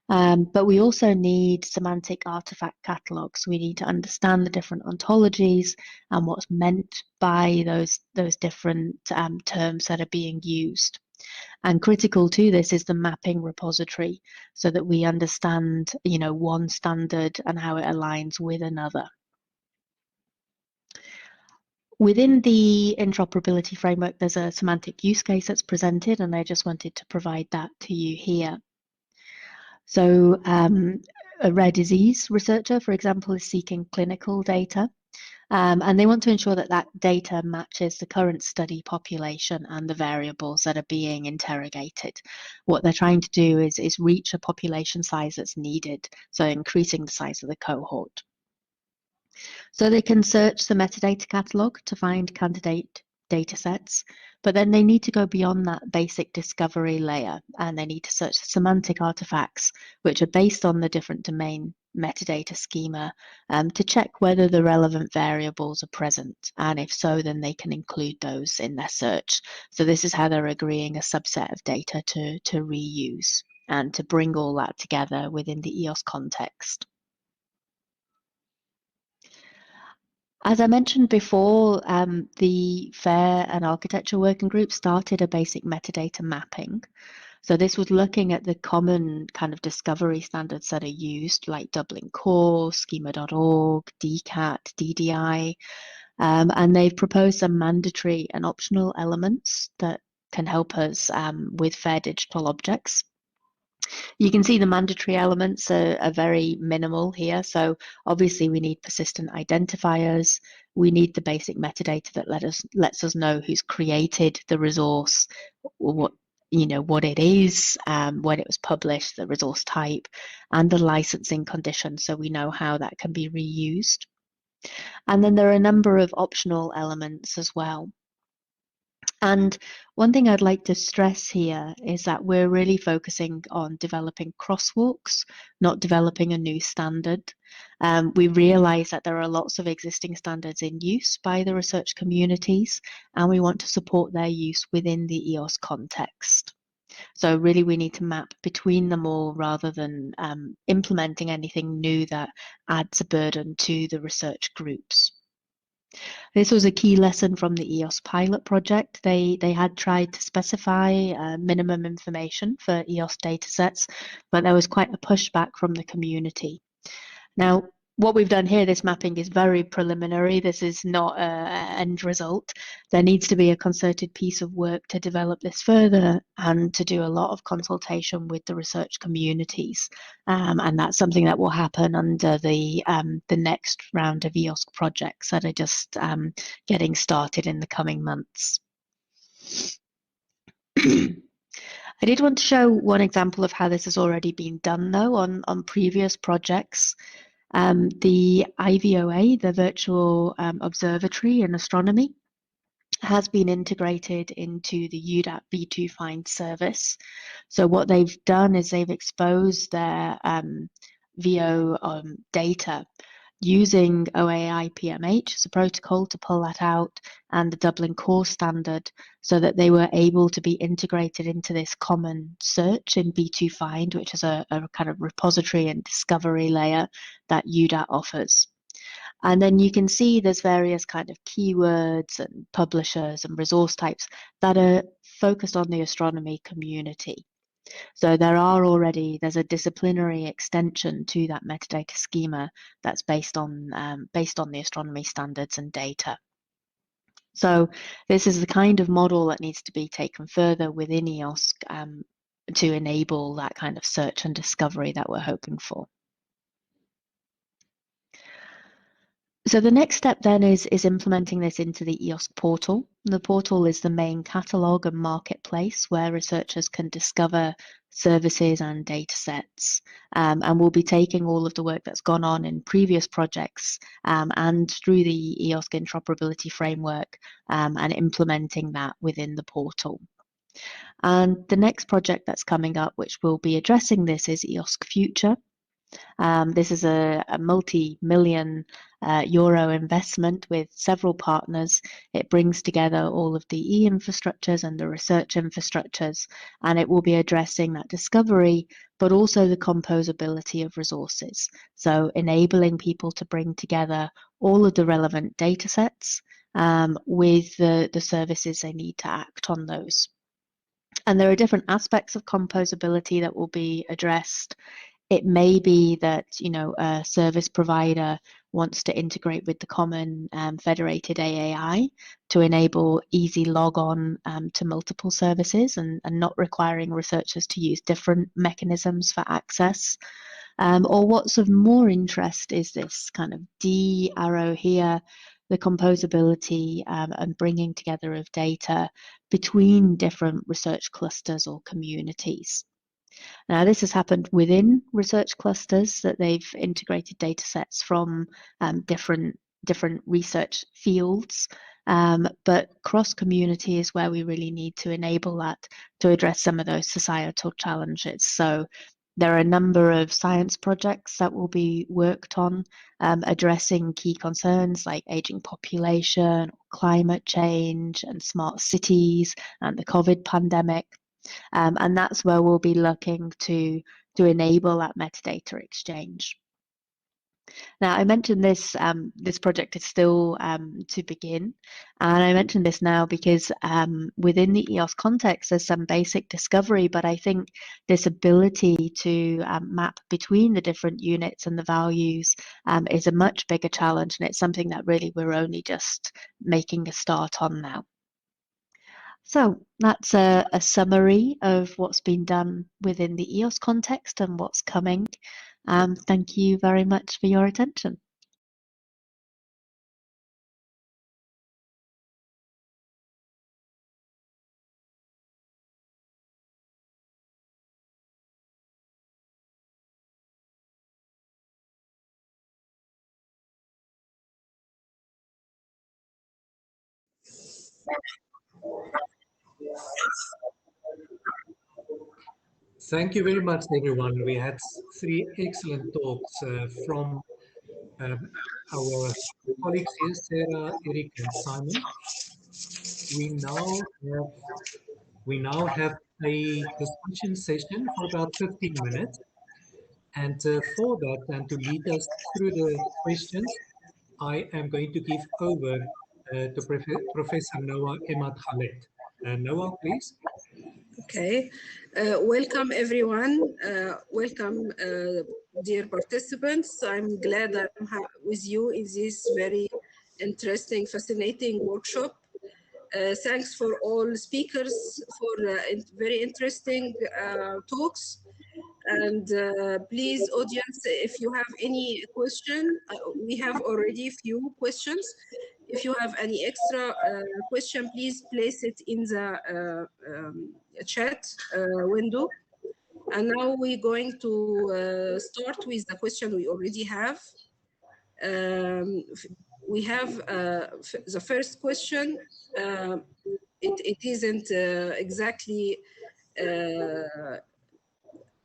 But we also need semantic artifact catalogs. We need to understand the different ontologies and what's meant by those different terms that are being used. And critical to this is the mapping repository so that we understand, one standard and how it aligns with another. Within the interoperability framework, there's a semantic use case that's presented, and I just wanted to provide that to you here. So a rare disease researcher, for example, is seeking clinical data. And they want to ensure that that data matches the current study population and the variables that are being interrogated. What they're trying to do is reach a population size that's needed, so increasing the size of the cohort. So they can search the metadata catalog to find candidate data sets, but then they need to go beyond that basic discovery layer, and they need to search semantic artifacts, which are based on the different domain metadata schema, to check whether the relevant variables are present, and if so, then they can include those in their search. So this is how they're agreeing a subset of data to reuse and to bring all that together within the EOS context. As I mentioned before, the FAIR and architecture working group started a basic metadata mapping. So this was looking at the common kind of discovery standards that are used, like Dublin Core, schema.org, DCAT, DDI, and they've proposed some mandatory and optional elements that can help us with FAIR digital objects. You can see the mandatory elements are very minimal here. So obviously we need persistent identifiers. We need the basic metadata that lets us know who's created the resource, what it is, when it was published, the resource type, and the licensing conditions, so we know how that can be reused. And then there are a number of optional elements as well. And one thing I'd like to stress here is that we're really focusing on developing crosswalks, not developing a new standard. We realize that there are lots of existing standards in use by the research communities, and we want to support their use within the EOS context. So really we need to map between them all rather than implementing anything new that adds a burden to the research groups. This was a key lesson from the EOS pilot project. They had tried to specify minimum information for EOS datasets, but there was quite a pushback from the community. Now, what we've done here, this mapping is very preliminary. This is not an end result. There needs to be a concerted piece of work to develop this further and to do a lot of consultation with the research communities. And that's something that will happen under the next round of EOS projects that are just getting started in the coming months. I did want to show one example of how this has already been done, though, on previous projects. The IVOA, the Virtual Observatory in Astronomy, has been integrated into the UDAP V2Find service. So what they've done is they've exposed their VO data using OAI PMH as a protocol to pull that out, and the Dublin Core standard, so that they were able to be integrated into this common search in V2Find, which is a kind of repository and discovery layer that UDAT offers. And then you can see there's various kind of keywords and publishers and resource types that are focused on the astronomy community. So there's a disciplinary extension to that metadata schema that's based on the astronomy standards and data. So this is the kind of model that needs to be taken further within EOS to enable that kind of search and discovery that we're hoping for. So the next step then is implementing this into the EOS portal. The portal is the main catalogue and marketplace where researchers can discover services and data sets. And we'll be taking all of the work that's gone on in previous projects and through the EOS interoperability framework and implementing that within the portal. And the next project that's coming up, which will be addressing this, is EOS Future. This is a multi-million euro investment with several partners. It brings together all of the e-infrastructures and the research infrastructures, and it will be addressing that discovery, but also the composability of resources. So enabling people to bring together all of the relevant data sets with the services they need to act on those. And there are different aspects of composability that will be addressed. It may be that, you know, a service provider wants to integrate with the common federated AAI to enable easy log on to multiple services and not requiring researchers to use different mechanisms for access. Or what's of more interest is this kind of D arrow here, the composability and bringing together of data between different research clusters or communities. Now, this has happened within research clusters, that they've integrated data sets from different research fields, but cross-community is where we really need to enable that to address some of those societal challenges. So there are a number of science projects that will be worked on addressing key concerns like aging population, climate change, and smart cities, and the COVID pandemic. And that's where we'll be looking to enable that metadata exchange. Now, I mentioned this this project is still to begin, and I mentioned this now because within the EOS context, there's some basic discovery, but I think this ability to map between the different units and the values is a much bigger challenge, and it's something that really we're only just making a start on now. So that's a summary of what's been done within the EOS context and what's coming. Thank you very much for your attention. Thank you very much, everyone. We had 3 excellent talks from our colleagues here, Sarah, Eric, and Simon. We now have a discussion session for about 15 minutes. And for that, and to lead us through the questions, I am going to give over to Professor Noah Emad Khaled. Noah, please. Okay, welcome everyone. Welcome, dear participants. I'm glad I'm with you in this very interesting, fascinating workshop. Thanks for all speakers for very interesting talks. And please, audience, if you have any question, we have already few questions. If you have any extra question, please place it in the chat window. And now we're going to start with the question we already have. We have the first question. It isn't exactly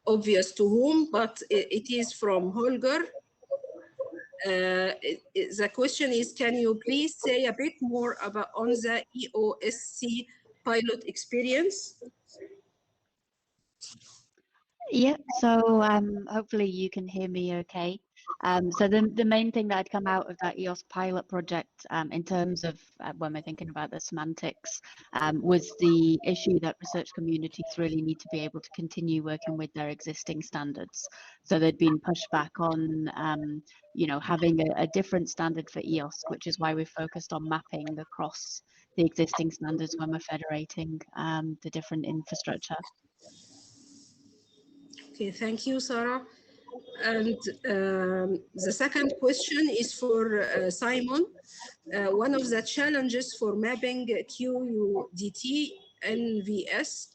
obvious to whom, but it is from Holger. The question is, can you please say a bit more about on the EOSC pilot experience? Yeah, so hopefully you can hear me okay. So the main thing that had come out of that EOS pilot project in terms of when we're thinking about the semantics was the issue that research communities really need to be able to continue working with their existing standards. So they'd been pushed back on you know, having a different standard for EOS, which is why we focused on mapping across the existing standards when we're federating the different infrastructure. Okay, thank you, Sarah. And the second question is for Simon. One of the challenges for mapping QUDT, NVS,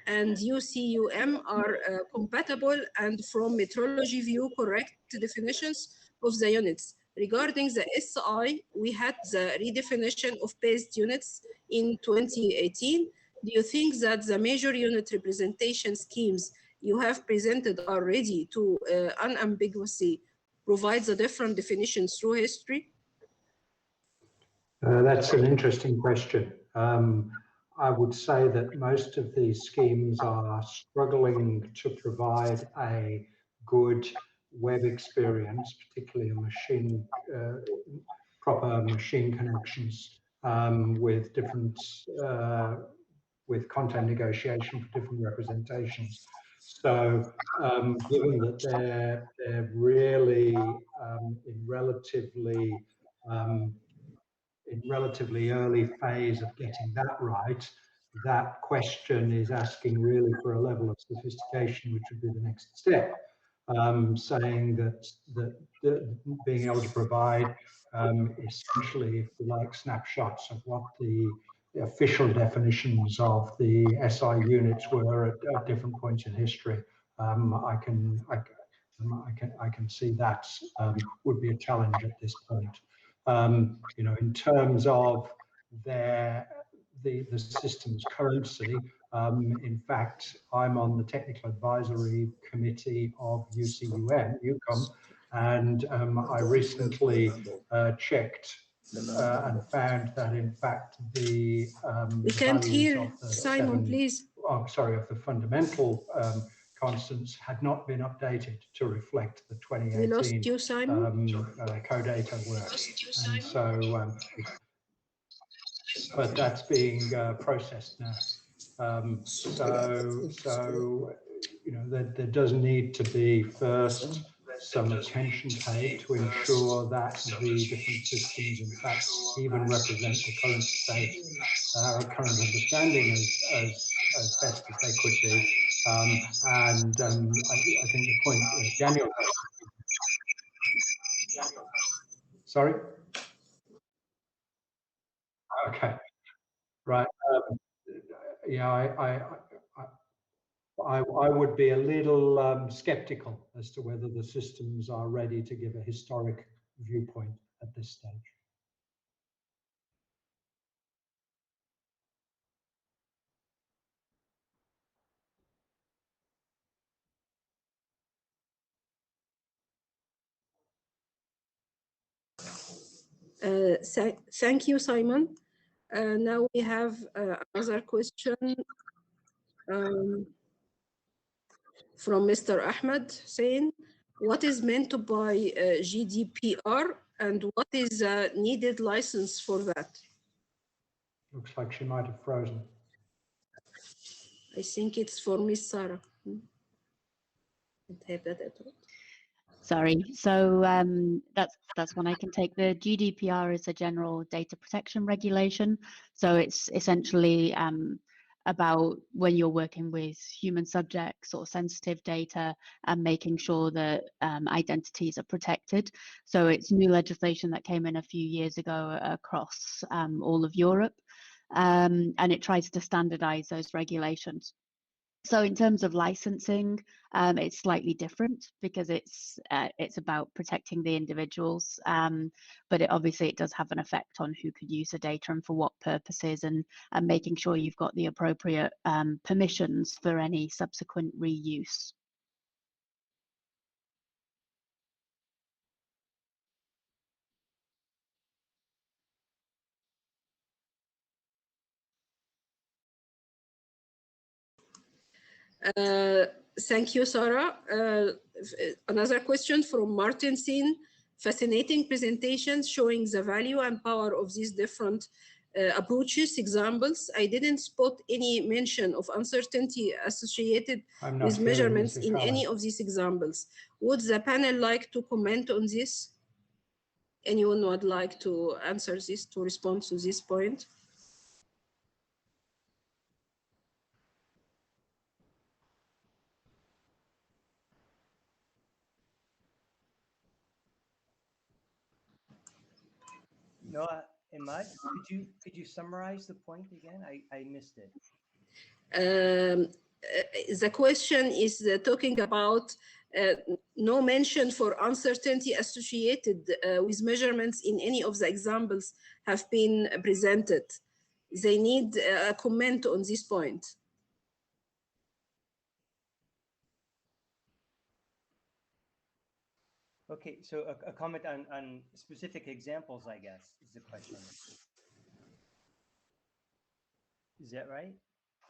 and UCUM are compatible and from metrology view correct definitions of the units. Regarding the SI, we had the redefinition of based units in 2018. Do you think that the major unit representation schemes you have presented already to unambiguously provides a different definition through history? That's an interesting question. I would say that most of these schemes are struggling to provide a good web experience, particularly a proper machine connections with different with content negotiation for different representations. So given that they're really in relatively early phase of getting that right, that question is asking really for a level of sophistication, which would be the next step. Saying that being able to provide essentially, if you like, snapshots of what the official definitions of the SI units were at different points in history. I can see that would be a challenge at this point. You know, in terms of the system's currency, in fact, I'm on the technical advisory committee of UCUM, and I recently checked and found that in fact the we can't hear of the Simon, please. Oh, sorry, of the fundamental constants had not been updated to reflect the 2018 We lost you, Simon. CODATA work. And so, but that's being processed now. So, you know, there does need to be first some attention paid to ensure that the different systems, in fact, even represent the current state, our current understanding as best as they could be. I think the point Daniel. Sorry. Okay. Right. Yeah, I would be a little skeptical as to whether the systems are ready to give a historic viewpoint at this stage. Thank you, Simon. Now we have another question from Mr. Ahmed saying, what is meant by GDPR and what is a needed license for that? Looks like she might have frozen. I think it's for Miss Sarah. Sorry, so that's one I can take. The GDPR is a general data protection regulation. So it's essentially about when you're working with human subjects or sensitive data and making sure that identities are protected. So it's new legislation that came in a few years ago across all of Europe, and it tries to standardize those regulations. So in terms of licensing, it's slightly different because it's about protecting the individuals, but obviously it does have an effect on who could use the data and for what purposes, and making sure you've got the appropriate permissions for any subsequent reuse. Thank you, Sarah. Another question from Martin Sin. Fascinating presentations showing the value and power of these different approaches, examples. I didn't spot any mention of uncertainty associated with measurements in any of these examples. Would the panel like to comment on this? Anyone would like to answer this, to respond to this point? No, Imad, could you summarize the point again? I missed it. The question is talking about no mention for uncertainty associated with measurements in any of the examples have been presented. They need a comment on this point. Okay, so a comment on specific examples, I guess, is the question. Is that right?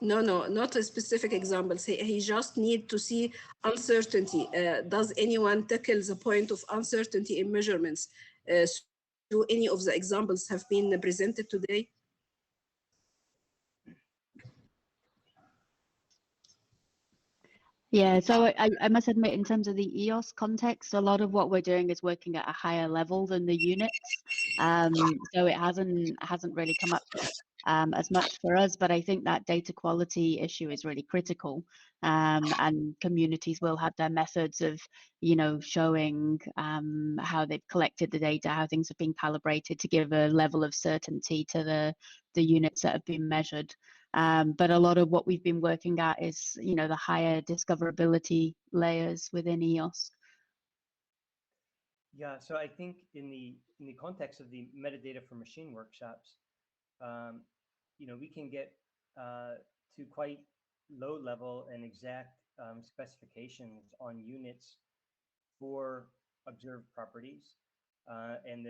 No, not a specific example. He just need to see uncertainty. Does anyone tackle the point of uncertainty in measurements? Do any of the examples have been presented today? Yeah, so I must admit, in terms of the EOS context, a lot of what we're doing is working at a higher level than the units. So it hasn't really come up as much for us, but I think that data quality issue is really critical. And communities will have their methods of, showing how they've collected the data, how things have been calibrated to give a level of certainty to the units that have been measured. But a lot of what we've been working at is, the higher discoverability layers within EOS. Yeah, so I think in the context of the metadata for machine workshops, we can get to quite low level and exact specifications on units for observed properties, and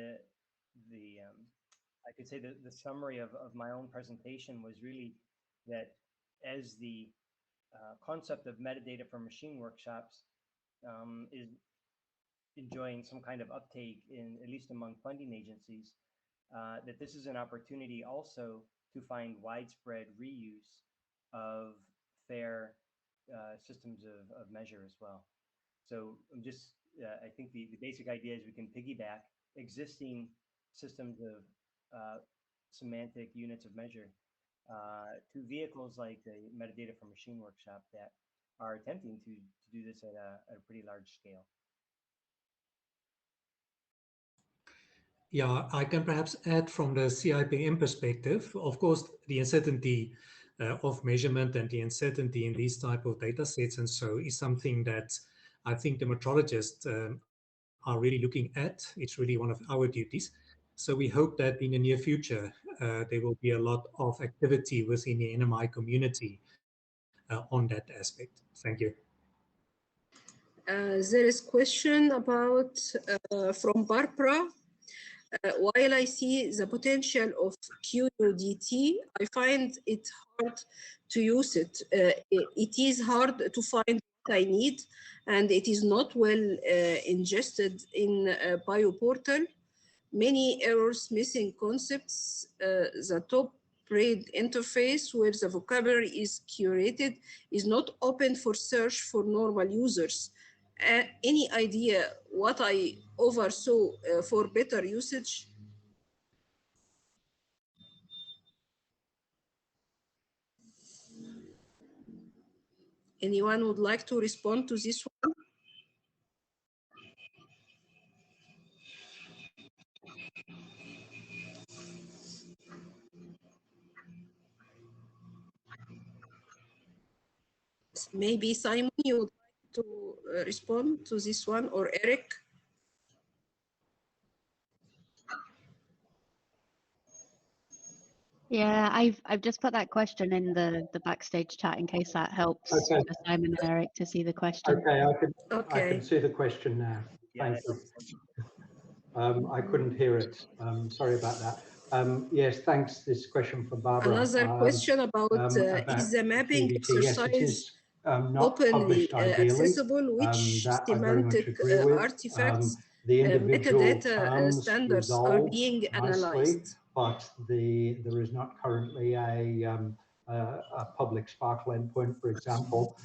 I could say the summary of my own presentation was really that as the concept of metadata for machine workshops is enjoying some kind of uptake in at least among funding agencies, that this is an opportunity also to find widespread reuse of FAIR systems of measure as well. So I'm just, I think the basic idea is we can piggyback existing systems of semantic units of measure to vehicles like the metadata for machine workshop that are attempting to do this at a pretty large scale. Yeah, I can perhaps add from the CIPM perspective. Of course, the uncertainty of measurement and the uncertainty in these type of data sets and so is something that I think the metrologists are really looking at. It's really one of our duties. So we hope that in the near future, there will be a lot of activity within the NMI community on that aspect. Thank you. There is question about from Barbara. While I see the potential of QUDT, I find it hard to use it. It is hard to find what I need, and it is not well ingested in BioPortal. Many errors, missing concepts, the top RAID interface where the vocabulary is curated is not open for search for normal users. Any idea what I oversaw for better usage? Anyone would like to respond to this one? Maybe Simon, you would like to respond to this one, or Eric? Yeah, I've just put that question in the backstage chat in case that helps Okay. Simon and Eric to see the question. Okay, I Okay. can see the question now. Yeah, Thank you. I couldn't hear it. Sorry about that. Yes, thanks. This question from Barbara. Another question about is the mapping QUDT. exercise yes, it is, not openly published ideally. accessible? Which That I very much semantic agree with. artifacts, The individual metadata terms standards are resolve being nicely, analyzed? but there is not currently a public SPARQL endpoint, for example.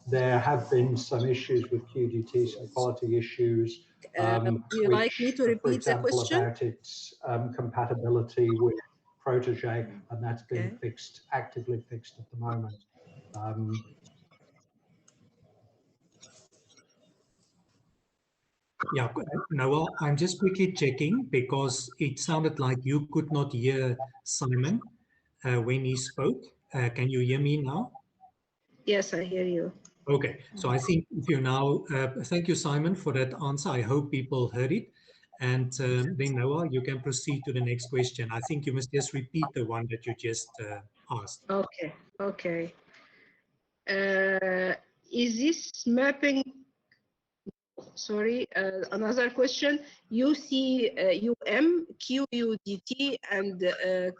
There have been some issues with QUDT, some quality issues. Would you like me to repeat for example, the question? about its compatibility with Protege, and that's been Okay. fixed, actively fixed at the moment. Yeah, Noah, I'm just quickly checking because it sounded like you could not hear Simon when he spoke. Can you hear me now? Yes, I hear you. Okay, so I think if you now, thank you, Simon, for that answer. I hope people heard it. And then Noah, you can proceed to the next question. I think you must just repeat the one that you just asked. Okay, okay. Is this mapping? sorry, another question. UM, QUDT, and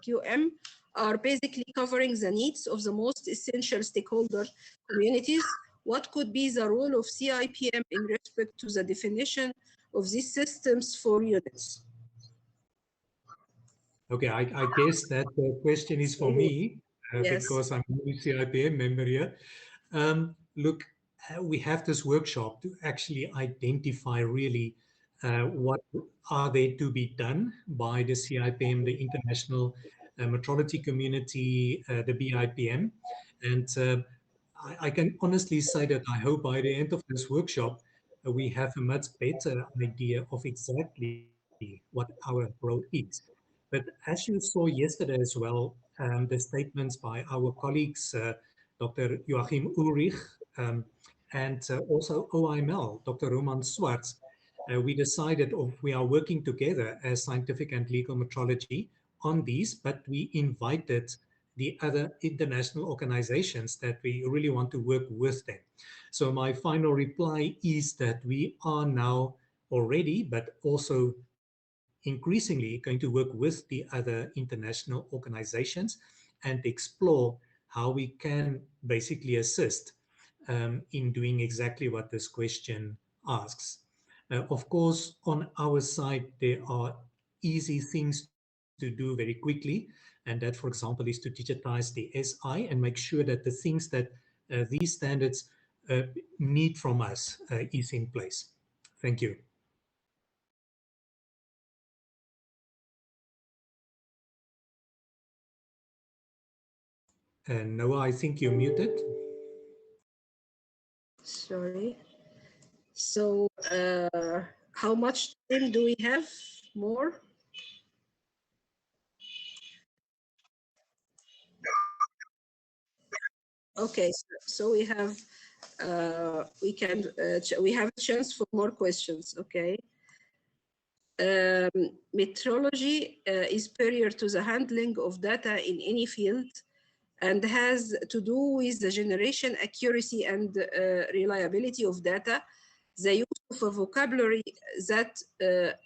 QM are basically covering the needs of the most essential stakeholder communities. What could be the role of CIPM in respect to the definition of these systems for units? Okay, I guess that question is for me Yes. because I'm a new CIPM member here. Look, we have this workshop to actually identify really what are there to be done by the CIPM, the International Metrology Community, the BIPM. And I can honestly say that I hope by the end of this workshop, we have a much better idea of exactly what our role is. But as you saw yesterday as well, the statements by our colleagues, Dr. Joachim Ulrich, and also OIML, Dr. Roman Swartz, we decided, or we are working together as scientific and legal metrology on these, but we invited the other international organizations that we really want to work with them. So my final reply is that we are now already, but also increasingly going to work with the other international organizations and explore how we can basically assist in doing exactly what this question asks. Of course, on our side, there are easy things to do very quickly. And that, for example, is to digitize the SI and make sure that the things that these standards need from us is in place. Thank you. And Noah, I think you're muted. Sorry. So how much time do we have more? Okay, so we have we have a chance for more questions. Okay. Metrology is superior to the handling of data in any field and has to do with the generation, accuracy, and reliability of data, the use of a vocabulary that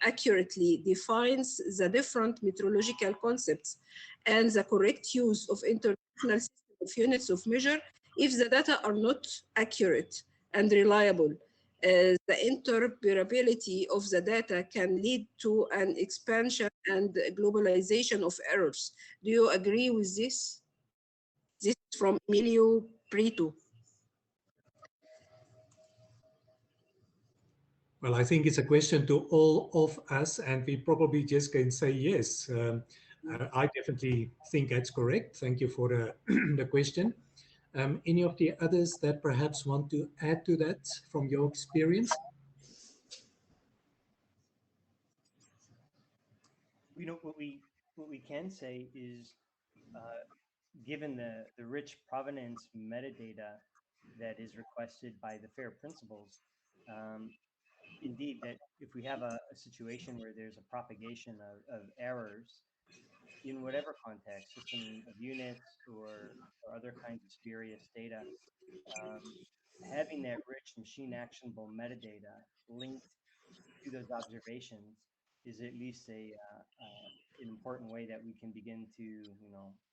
accurately defines the different metrological concepts, and the correct use of international system of units of measure if the data are not accurate and reliable. The interoperability of the data can lead to an expansion and globalization of errors. Do you agree with this? This is from Emilio Prieto. Well, I think it's a question to all of us, and we probably just can say yes. I definitely think that's correct. Thank you for the question. Any of the others that perhaps want to add to that from your experience? You know, what we can say is, given the rich provenance metadata that is requested by the FAIR principles, indeed, that if we have a situation where there's a propagation of errors in whatever context, system of units or other kinds of spurious data, having that rich machine actionable metadata linked to those observations is at least an important way that we can begin to,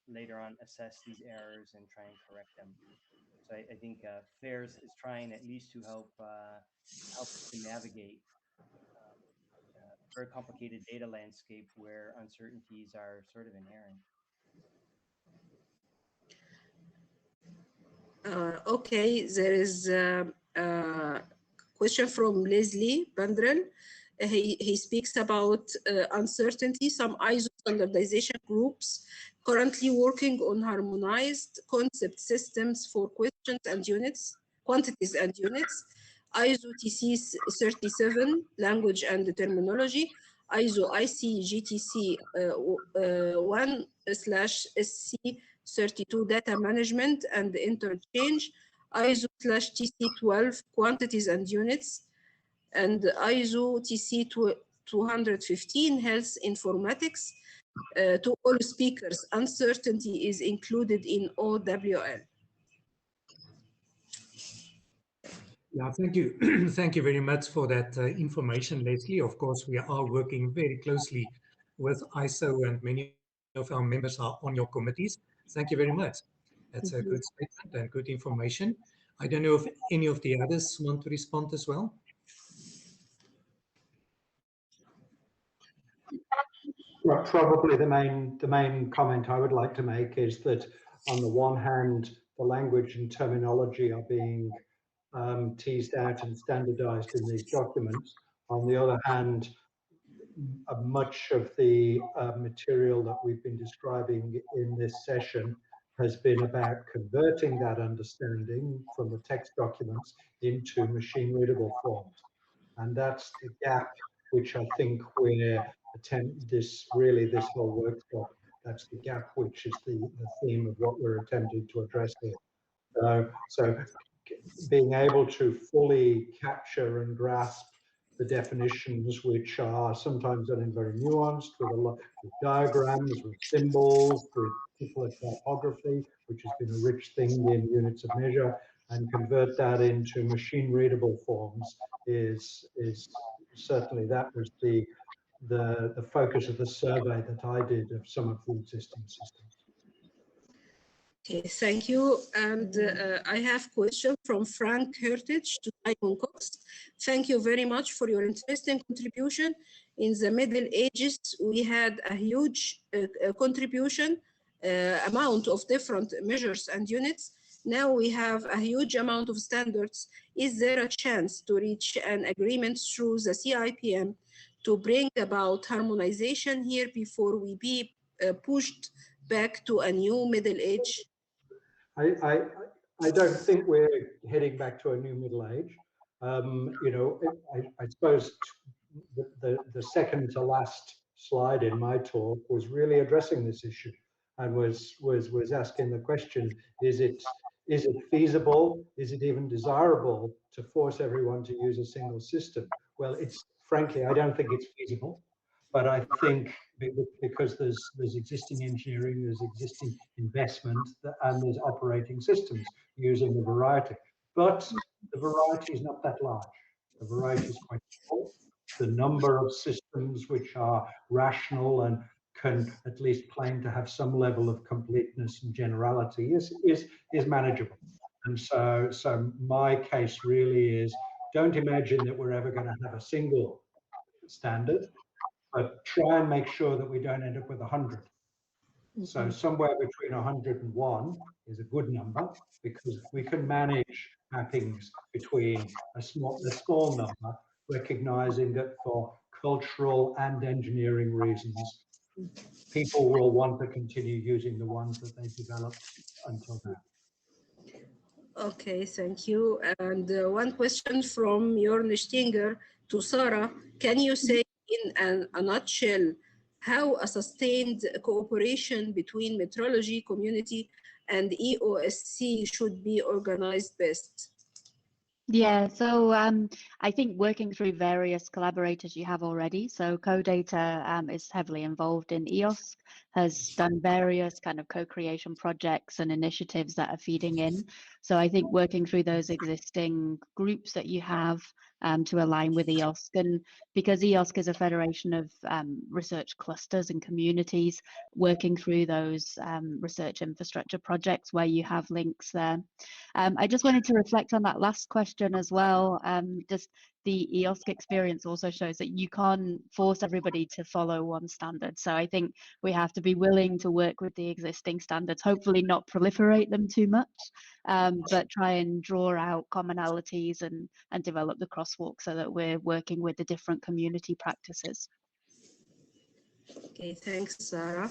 later on assess these errors and try and correct them. So I think FAIRS is trying at least to help us to navigate a very complicated data landscape where uncertainties are sort of inherent. Okay, there is a question from Leslie Bandrel. He speaks about uncertainty. Some ISO standardization groups currently working on harmonized concept systems for questions and units, quantities and units. ISO TC 37, language and terminology. ISO ICGTC 1/SC 32, data management and interchange. ISO/TC12, quantities and units, and ISO TC 215, health informatics. To all speakers, uncertainty is included in OWL. Yeah, thank you. Thank you very much for that information, Leslie. Of course, we are working very closely with ISO, and many of our members are on your committees. Thank you very much. That's a good statement and good information. I don't know if any of the others want to respond as well. Well, probably the main comment I would like to make is that on the one hand, the language and terminology are being teased out and standardized in these documents. On the other hand, much of the material that we've been describing in this session has been about converting that understanding from the text documents into machine readable forms. And that's the gap which I think we're this whole workshop, that's the gap which is the theme of what we're attempting to address here. So being able to fully capture and grasp the definitions, which are sometimes done in very nuanced, with a lot of diagrams, with symbols, with particular typography, which has been a rich thing in units of measure, and convert that into machine readable forms is certainly, that was the focus of the survey that I did of some of the existing systems. Okay, thank you. And I have a question from Frank Heritage to Simon Cox. Thank you very much for your interesting contribution. In the Middle Ages, we had a huge contribution, amount of different measures and units. Now we have a huge amount of standards. Is there a chance to reach an agreement through the CIPM to bring about harmonization here before we be pushed back to a new Middle Age? I don't think we're heading back to a new Middle Age. You know, I suppose the second to last slide in my talk was really addressing this issue, and was asking the question: is it feasible? Is it even desirable to force everyone to use a single system? Well, frankly, I don't think it's feasible. But I think because there's existing engineering, there's existing investment, and there's operating systems using the variety. But the variety is not that large. The variety is quite small. The number of systems which are rational and can at least claim to have some level of completeness and generality is manageable. And so my case really is, don't imagine that we're ever going to have a single standard, but try and make sure that we don't end up with 100. So somewhere between 100 and 1 is a good number, because we can manage mappings between a small number, recognizing that for cultural and engineering reasons, people will want to continue using the ones that they've developed until now. Okay, thank you. And one question from Jörn Stinger to Sarah. Can you say in a nutshell how a sustained cooperation between metrology community and EOSC should be organized best? Yeah, so I think working through various collaborators you have already. So CoData is heavily involved in EOSC, has done various kind of co-creation projects and initiatives that are feeding in. So I think working through those existing groups that you have to align with EOSC, and because EOSC is a federation of research clusters and communities, working through those research infrastructure projects where you have links there. I just wanted to reflect on that last question as well. Just the EOSC experience also shows that you can't force everybody to follow one standard. So I think we have to be willing to work with the existing standards, hopefully not proliferate them too much, but try and draw out commonalities and develop the crosswalk so that we're working with the different community practices. Okay, thanks, Sarah.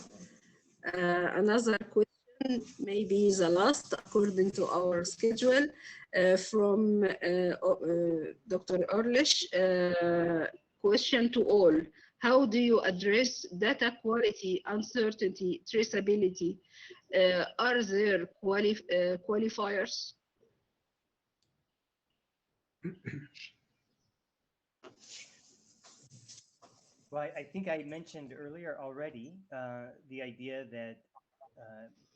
Another question, maybe the last according to our schedule, from Dr. Orlish. Question to all: how do you address data quality, uncertainty, traceability? Are there qualifiers? Well, I think I mentioned earlier already the idea that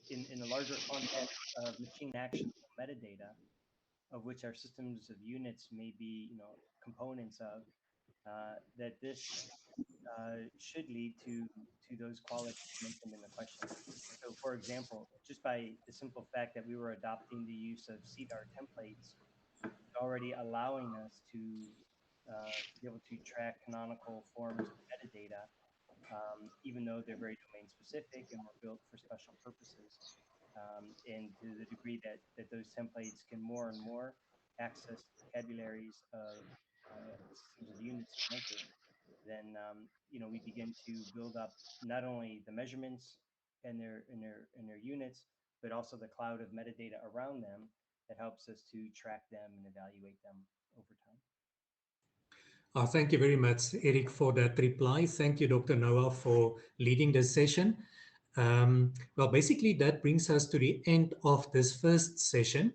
in the larger context of machine actionable metadata, of which our systems of units may be, components of, that this should lead to those qualities mentioned in the question. So, for example, just by the simple fact that we were adopting the use of CDAR templates, already allowing us to be able to track canonical forms of metadata, even though they're very domain specific and were built for special purposes. And to the degree that those templates can more and more access vocabularies of systems of units and measure, then we begin to build up not only the measurements and their units, but also the cloud of metadata around them that helps us to track them and evaluate them over time. Thank you very much, Eric, for that reply. Thank you, Dr. Noah, for leading this session. Well, basically, that brings us to the end of this first session,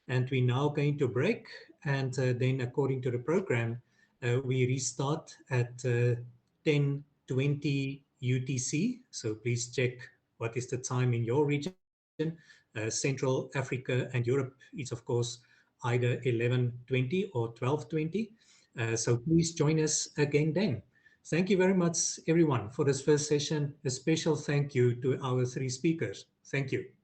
and we're now going to break. And then, according to the program, we restart at 10:20 UTC. So please check what is the time in your region. Central Africa and Europe is, of course, either 11:20 or 12:20. So please join us again then. Thank you very much, everyone, for this first session. A special thank you to our three speakers. Thank you.